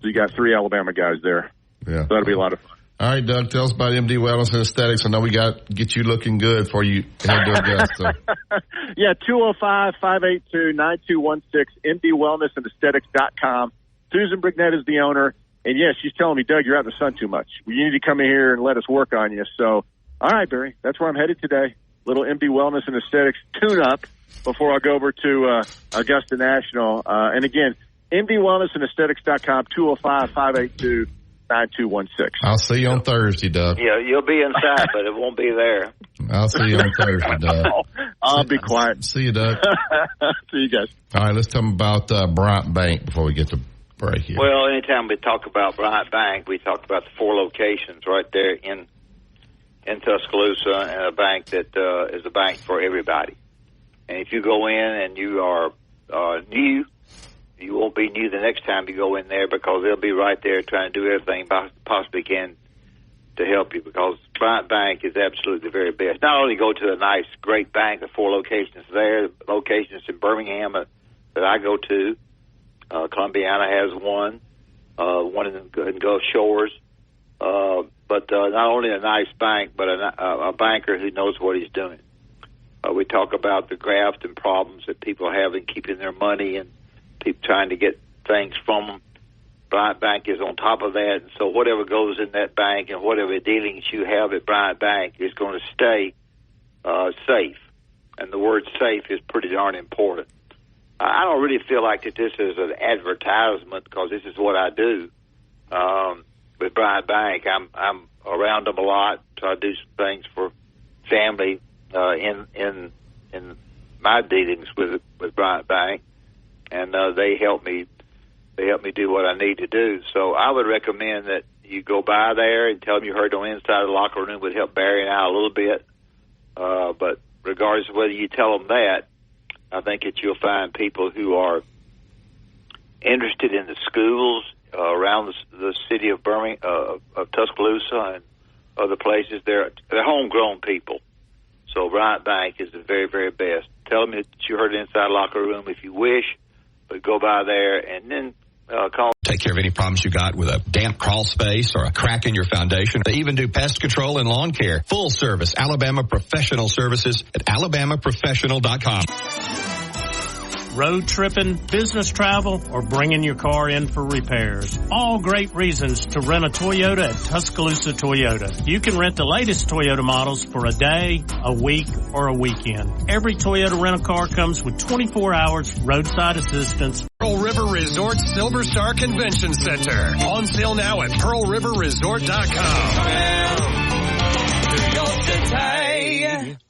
W: So you got 3 Alabama guys there.
C: Yeah,
W: so that'll be a lot of fun.
C: All right, Doug, tell us about MD Wellness and Aesthetics. I know we got to get you looking good before you head to Augusta.
W: Yeah, 205-582-9216, MDWellnessandAesthetics.com. Susan Brignett is the owner. And, yes, she's telling me, Doug, you're out in the sun too much. You need to come in here and let us work on you. So, all right, Barry, that's where I'm headed today. Little MD Wellness and Aesthetics tune-up before I go over to Augusta National. And, again, MDWellnessandAesthetics.com, 205-582-9216.
C: I'll see you on Thursday, Doug.
F: Yeah, you'll be inside, but it won't be there.
C: I'll see you on Thursday, Doug.
W: I'll be quiet.
C: See you, Doug.
W: See you guys.
C: All right, let's tell them about Bryant Bank before we get to break here.
F: Well, anytime we talk about Bryant Bank, we talk about the 4 locations right there in Tuscaloosa, and a bank that is a bank for everybody. And if you go in and you are new, you won't be new the next time you go in there because they'll be right there trying to do everything possibly can to help you, because Bryant Bank is absolutely the very best. Not only go to a nice, great bank, the 4 locations there, locations in Birmingham that I go to. Columbiana has one in Gulf Shores. But not only a nice bank, but a banker who knows what he's doing. We talk about the graft and problems that people have in keeping their money and people trying to get things from them. Bryant Bank is on top of that, and so whatever goes in that bank and whatever dealings you have at Bryant Bank is going to stay safe. And the word safe is pretty darn important. I don't really feel like that this is an advertisement, because this is what I do. With Bryant Bank, I'm around them a lot, so I do some things for family in my dealings with Bryant Bank, and they help me do what I need to do. So I would recommend that you go by there and tell them you heard on Inside the Locker Room. Would help Barry and I a little bit, but regardless of whether you tell them that, I think that you'll find people who are interested in the schools around the city of Birmingham, of Tuscaloosa and other places. They're homegrown people. So Bryant Bank is the very, very best. Tell them that you heard it Inside Locker Room if you wish, but go by there and then call.
K: Take care of any problems you got with a damp crawl space or a crack in your foundation. They even do pest control and lawn care. Full service Alabama Professional Services at alabamaprofessional.com.
L: Road tripping, business travel, or bringing your car in for repairs. All great reasons to rent a Toyota at Tuscaloosa Toyota. You can rent the latest Toyota models for a day, a week, or a weekend. Every Toyota rental-car comes with 24 hours roadside assistance.
M: Pearl River Resort Silver Star Convention Center. On sale now at PearlRiverResort.com.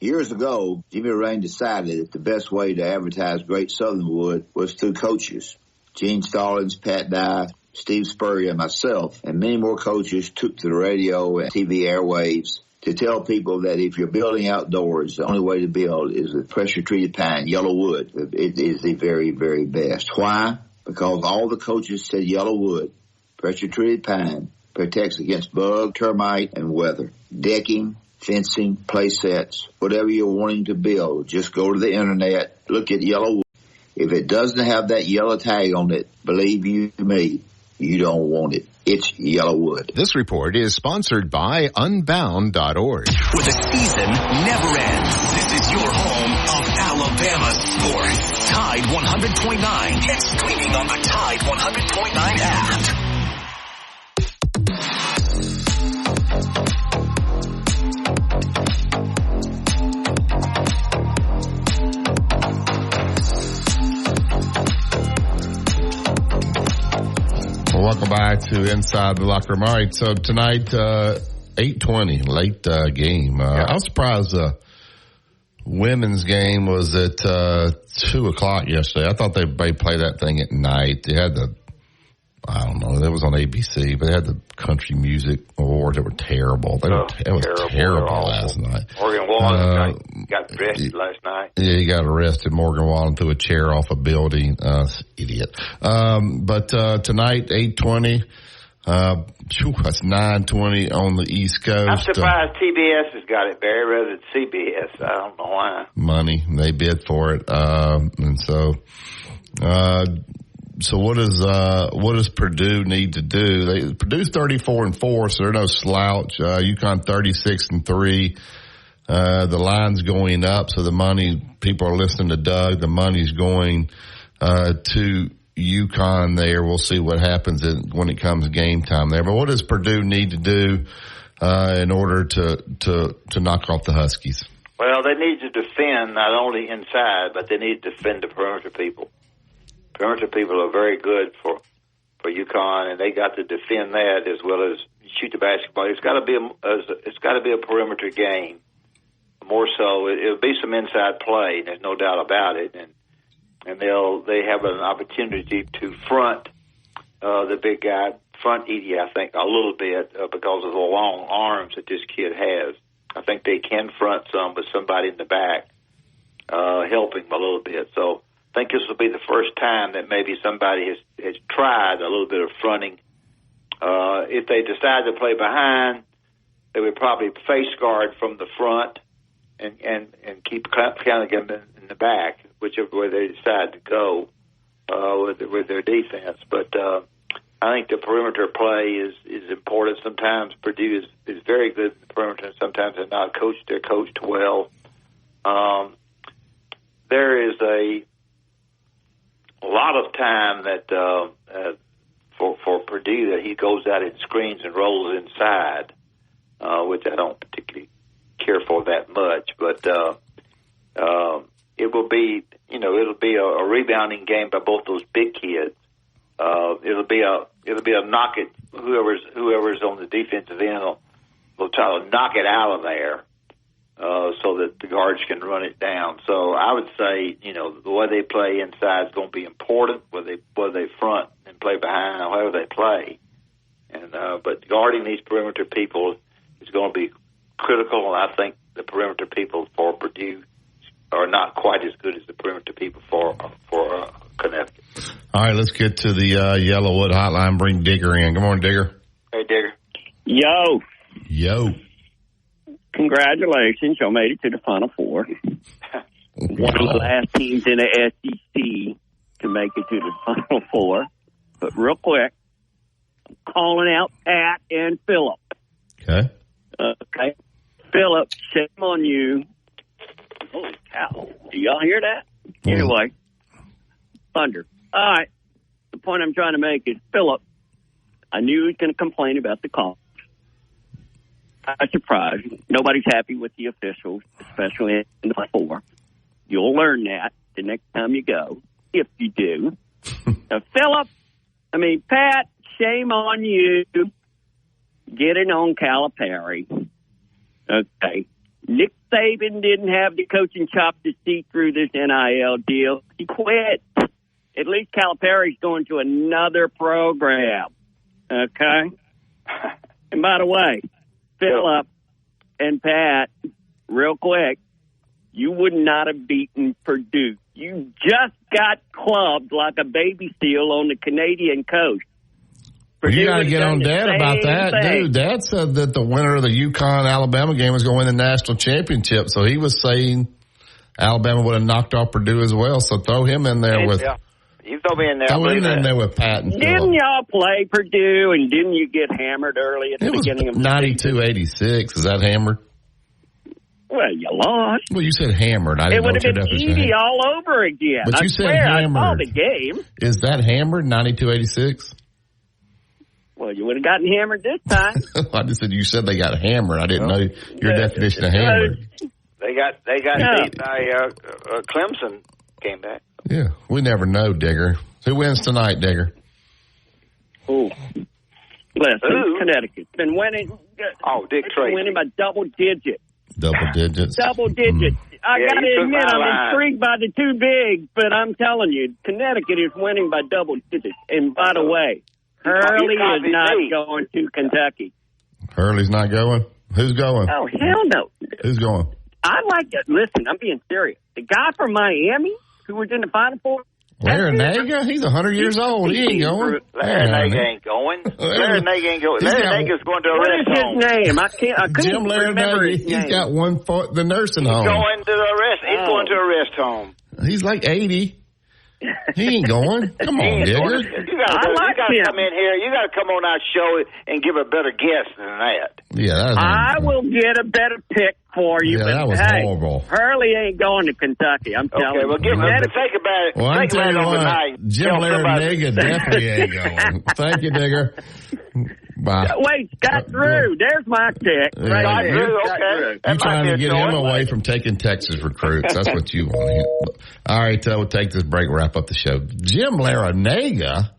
N: Years ago, Jimmy Rain decided that the best way to advertise Great Southern Wood was through coaches. Gene Stallings, Pat Dye, Steve Spurrier, and myself, and many more coaches took to the radio and TV airwaves to tell people that if you're building outdoors, the only way to build is with pressure-treated pine, yellow wood. It is the very, very best. Why? Because all the coaches said yellow wood, pressure-treated pine, protects against bug, termite, and weather. Decking, fencing, play sets, whatever you're wanting to build, just go to the internet, look at yellow wood. If it doesn't have that yellow tag on it, believe you me, you don't want it. It's yellow wood.
X: This report is sponsored by Unbound.org.
A: Where the season never ends. This is your home of Alabama sports. Tide 100.9 and streaming on the Tide 100.9 app.
C: Welcome back to Inside the Locker Room. All right, so tonight, 8:20, late game. I was surprised women's game was at 2 o'clock yesterday. I thought they play that thing at night. They had I don't know, it was on ABC, but they had the country music awards that were terrible. It was terrible last night.
F: Morgan Wallen got arrested last night.
C: Yeah, he got arrested. Morgan Wallen threw a chair off a building. Idiot. But tonight, 8:20, that's 9:20 on the East Coast.
F: I'm surprised TBS has got it, Barry, rather than CBS. I don't know why.
C: Money. They bid for it. And so, so what does Purdue need to do? Purdue's 34-4, so they're no slouch. UConn 36-3. The line's going up, so the money, people are listening to Doug. The money's going to UConn there. We'll see what happens when it comes game time there. But what does Purdue need to do in order to knock off the Huskies?
F: Well, they need to defend not only inside, but they need to defend the perimeter people. Perimeter people are very good for UConn, and they got to defend that as well as shoot the basketball. It's got to be a perimeter game. More so, it'll be some inside play. There's no doubt about it, and they have an opportunity to front the big guy, front Edey, I think, a little bit because of the long arms that this kid has. I think they can front some with somebody in the back helping a little bit. So I think this will be the first time that maybe somebody has tried a little bit of fronting. If they decide to play behind, they would probably face guard from the front and keep kind of them in the back, whichever way they decide to go with their defense. But I think the perimeter play is important. Sometimes Purdue is very good in the perimeter, and sometimes they're not coached. They're coached well. There is a lot of time that for Purdue that he goes out and screens and rolls inside, which I don't particularly care for that much. But it will be, it'll be a rebounding game by both those big kids. It'll be a knock it. Whoever's on the defensive end will try to knock it out of there, so that the guards can run it down. So I would say, the way they play inside is going to be important. Whether they front and play behind, or however they play, and but guarding these perimeter people is going to be critical. And I think the perimeter people for Purdue are not quite as good as the perimeter people for Connecticut.
C: All right, let's get to the Yellowwood hotline. Bring Digger in. Good morning, Digger.
F: Hey, Digger.
O: Yo. Congratulations, y'all made it to the Final Four. One of the last teams in the SEC to make it to the Final Four. But real quick, I'm calling out Pat and Phillip. Okay. Phillip, shame on you. Holy cow. Do y'all hear that? Anyway, thunder. All right. The point I'm trying to make is, Phillip, I knew he was going to complain about the call. Not surprised. Nobody's happy with the officials, especially in the Final Four. You'll learn that the next time you go, if you do. Pat, shame on you getting on Calipari. Okay. Nick Saban didn't have the coaching chops to see through this NIL deal. He quit. At least Calipari's going to another program. Okay? And by the way, Phillip and Pat, real quick, you would not have beaten Purdue. You just got clubbed like a baby seal on the Canadian coast.
C: You got to get on Dad about that, dude. Dad said that the winner of the UConn-Alabama game was going to win the national championship, so he was saying Alabama would have knocked off Purdue as well. So throw him in there with.
F: Yeah. You throw me in there.
C: Throw him in there with Pat and Phillip.
O: Didn't y'all play Purdue, and didn't you get hammered early at the beginning of the season?
C: 92-86. Is that hammered?
O: Well, you lost.
C: Well, you said hammered. I didn't know what your definition.
O: It would have been easy all over again.
C: But you said hammered.
O: I saw the game.
C: Is that hammered, 92-86?
O: Well, you would have gotten hammered this time.
C: I just said you said they got hammered. I didn't know your definition of hammered.
F: They got beat by Clemson. Came back.
C: Yeah, we never know, Digger. Who wins tonight, Digger?
O: Oh, listen, Connecticut's been winning.
F: Dick Tracy.
O: Winning by double digits.
C: Double digits.
O: Double digits. I got to admit, I'm intrigued by the two bigs, but I'm telling you, Connecticut is winning by double digits. And by the way, Hurley is not going to Kentucky.
C: Hurley's not going? Who's going?
O: Oh, hell no.
C: Who's going?
O: I like it. Listen, I'm being serious. The guy from Miami who was in the Final Four.
C: Larranaga? He's 100 years old. He ain't going.
F: Larranaga ain't going. Larranaga ain't going. Larranaga's going to a rest home.
O: What is his name? I couldn't remember his name.
C: He's got one for the nursing home.
F: He's going to the rest. He's going to a rest home.
C: He's like 80. He ain't going. Come on, Digger.
F: You got to come in here. You got to come on our show and give a better guess than that.
C: Yeah,
O: I will get a better pick for you.
C: Yeah,
O: but
C: that was horrible.
O: Hurley ain't going to Kentucky. I'm telling you.
F: Well, think about it.
C: Well,
F: think about it overnight.
C: Jim Larranaga definitely ain't going. Thank you, Digger. Bye.
O: Wait, Scott Drew. There's my pick.
F: Scott Drew, okay.
C: You're trying to get him away from taking Texas recruits. That's what you want. All right, we'll take this break, wrap up the show. Jim Larranaga,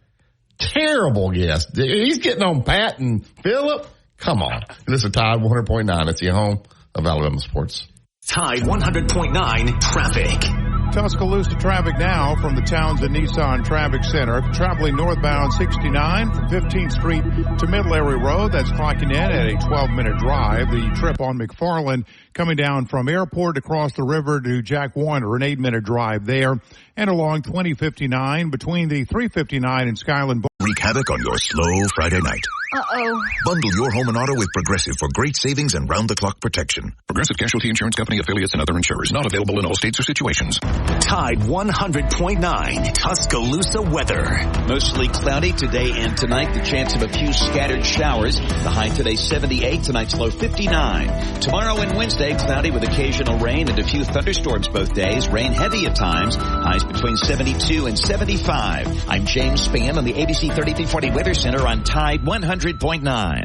C: terrible guess. He's getting on Pat and Phillip. Come on. Listen, Tide 100.9. It's your home of Alabama sports.
A: Tide 100.9 traffic.
E: Tuscaloosa traffic now from the Townsend Nissan Traffic Center. Traveling northbound 69 from 15th Street to Middle Area Road. That's clocking in at a 12-minute drive. The trip on McFarland coming down from Airport across the river to Jack Warner, an 8-minute drive there. And along 2059 between the 359 and Skyland.
A: Wreak havoc on your slow Friday night.
P: Uh-oh.
Q: Bundle your home and auto with Progressive for great savings and round-the-clock protection. Progressive Casualty Insurance Company, affiliates, and other insurers. Not available in all states or situations.
A: Tide 100.9 Tuscaloosa weather.
H: Mostly cloudy today and tonight. The chance of a few scattered showers. The high today 78. Tonight's low 59. Tomorrow and Wednesday, cloudy with occasional rain and a few thunderstorms both days. Rain heavy at times. Highs between 72 and 75. I'm James Spann on the ABC 3340 Weather Center on Tide 100.9.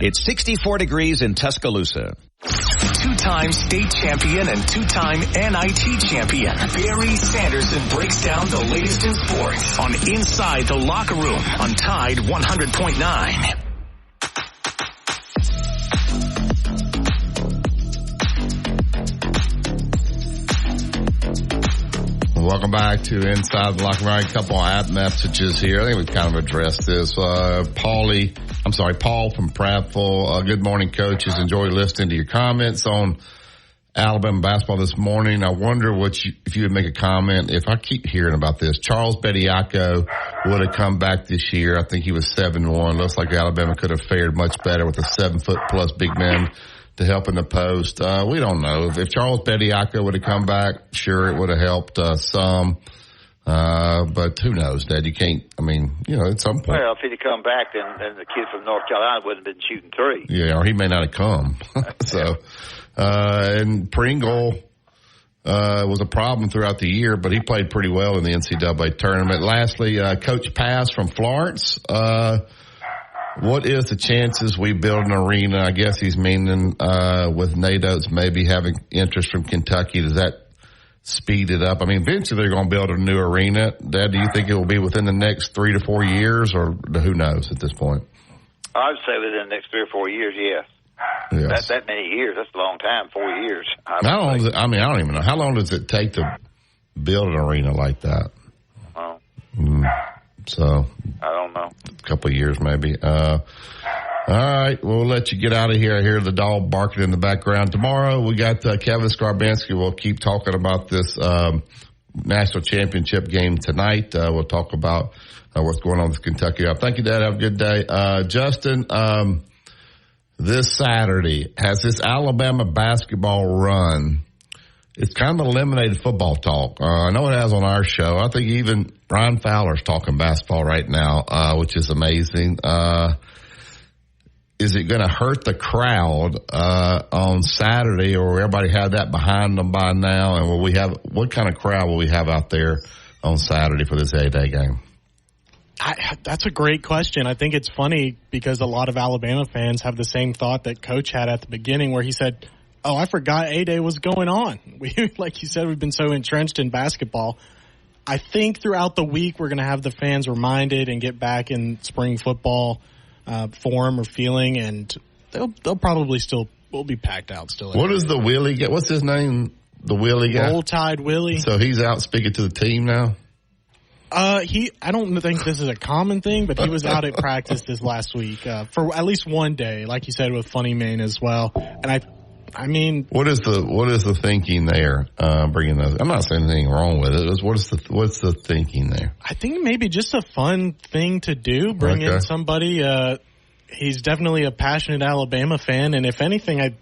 H: It's 64 degrees in Tuscaloosa.
A: Two-time state champion and two-time NIT champion, Barry Sanderson breaks down the latest in sports on Inside the Locker Room on Tide 100.9.
C: Welcome back to Inside the Locker Room. A couple of app messages here. I think we've kind of addressed this. Paul from Prattville. Good morning, coaches. Enjoy listening to your comments on Alabama basketball this morning. I wonder if you would make a comment. If I keep hearing about this, Charles Bediako would have come back this year. I think he was 7-1. Looks like Alabama could have fared much better with a 7-foot-plus big man to help in the post. We don't know. If Charles Bediako would have come back, sure, it would have helped some. But who knows, Dad? You can't, at some point.
F: Well, if he'd have come back, then the kid from North Carolina wouldn't have been shooting three.
C: Yeah, or he may not have come. So, and Pringle was a problem throughout the year, but he played pretty well in the NCAA tournament. Lastly, Coach Pass from Florence. What is the chances we build an arena? I guess he's meaning with Nate Oates maybe having interest from Kentucky. Does that speed it up? Eventually they're going to build a new arena. Dad, do you think it will be within the next 3 to 4 years, or who knows at this point?
F: I would say within the next 3 or 4 years, yes.
C: Yes.
F: That many years, that's a long time, 4 years.
C: I don't even know. How long does it take to build an arena like that?
F: Oh.
C: So
F: I don't know.
C: A couple of years maybe. All right, we'll let you get out of here. I hear the dog barking in the background. Tomorrow we got Kevin Skarbanski. We'll keep talking about this national championship game tonight. We'll talk about what's going on with Kentucky. Thank you, Dad. Have a good day. Justin, this Saturday has this Alabama basketball run. It's kind of eliminated football talk. I know it has on our show. I think even Ryan Fowler's talking basketball right now, which is amazing. Is it going to hurt the crowd on Saturday, or will everybody have that behind them by now? And what kind of crowd will we have out there on Saturday for this A-Day game?
R: That's a great question. I think it's funny because a lot of Alabama fans have the same thought that Coach had at the beginning, where he said, "Oh, I forgot A-Day was going on." Like you said, we've been so entrenched in basketball. I think throughout the week we're going to have the fans reminded and get back in spring football form or feeling, and they'll probably will be packed out still.
C: What is the Willie guy? What's his name? The Willie guy?
R: Roll Tide Willie.
C: So he's out speaking to the team now?
R: I don't think this is a common thing, but he was out at practice this last week for at least one day, like you said, with Funny Mane as well. And what is the thinking there?
C: Bringing those, I'm not saying anything wrong with it. What's the thinking there?
R: I think maybe just a fun thing to do. Bring in somebody. He's definitely a passionate Alabama fan, and if anything,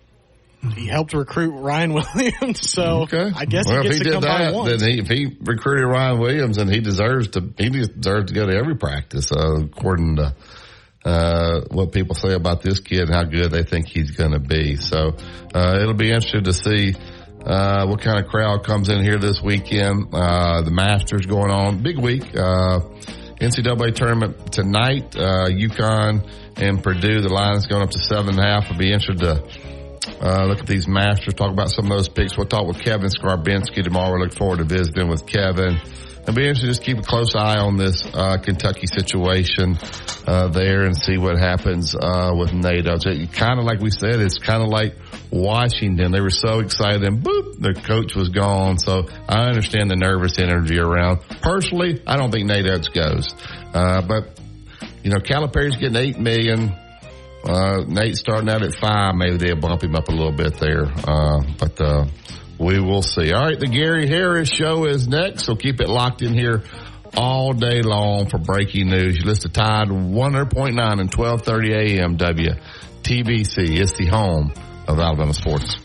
R: he helped recruit Ryan Williams. So I guess he gets to come by once.
C: Then if he recruited Ryan Williams, then he deserves to go to every practice, according to what people say about this kid and how good they think he's going to be. So it'll be interesting to see what kind of crowd comes in here this weekend. The Masters going on. Big week. NCAA tournament tonight. UConn and Purdue. The line's going up to 7.5. I'll be interested to look at these Masters, talk about some of those picks. We'll talk with Kevin Skarbanski tomorrow. We look forward to visiting with Kevin. It'll be interesting to just keep a close eye on this Kentucky situation there and see what happens with Nate Oates. Kind of like we said, it's kind of like Washington. They were so excited, and boop, their coach was gone. So I understand the nervous energy around. Personally, I don't think Nate Oates goes. But, Calipari's getting $8 million. Nate's starting out at 5. Maybe they'll bump him up a little bit there. But we will see. All right, the Gary Harris Show is next, so keep it locked in here all day long for breaking news. You listen to Tide 100.9 and 12:30 a.m. WTBC. It's the home of Alabama sports.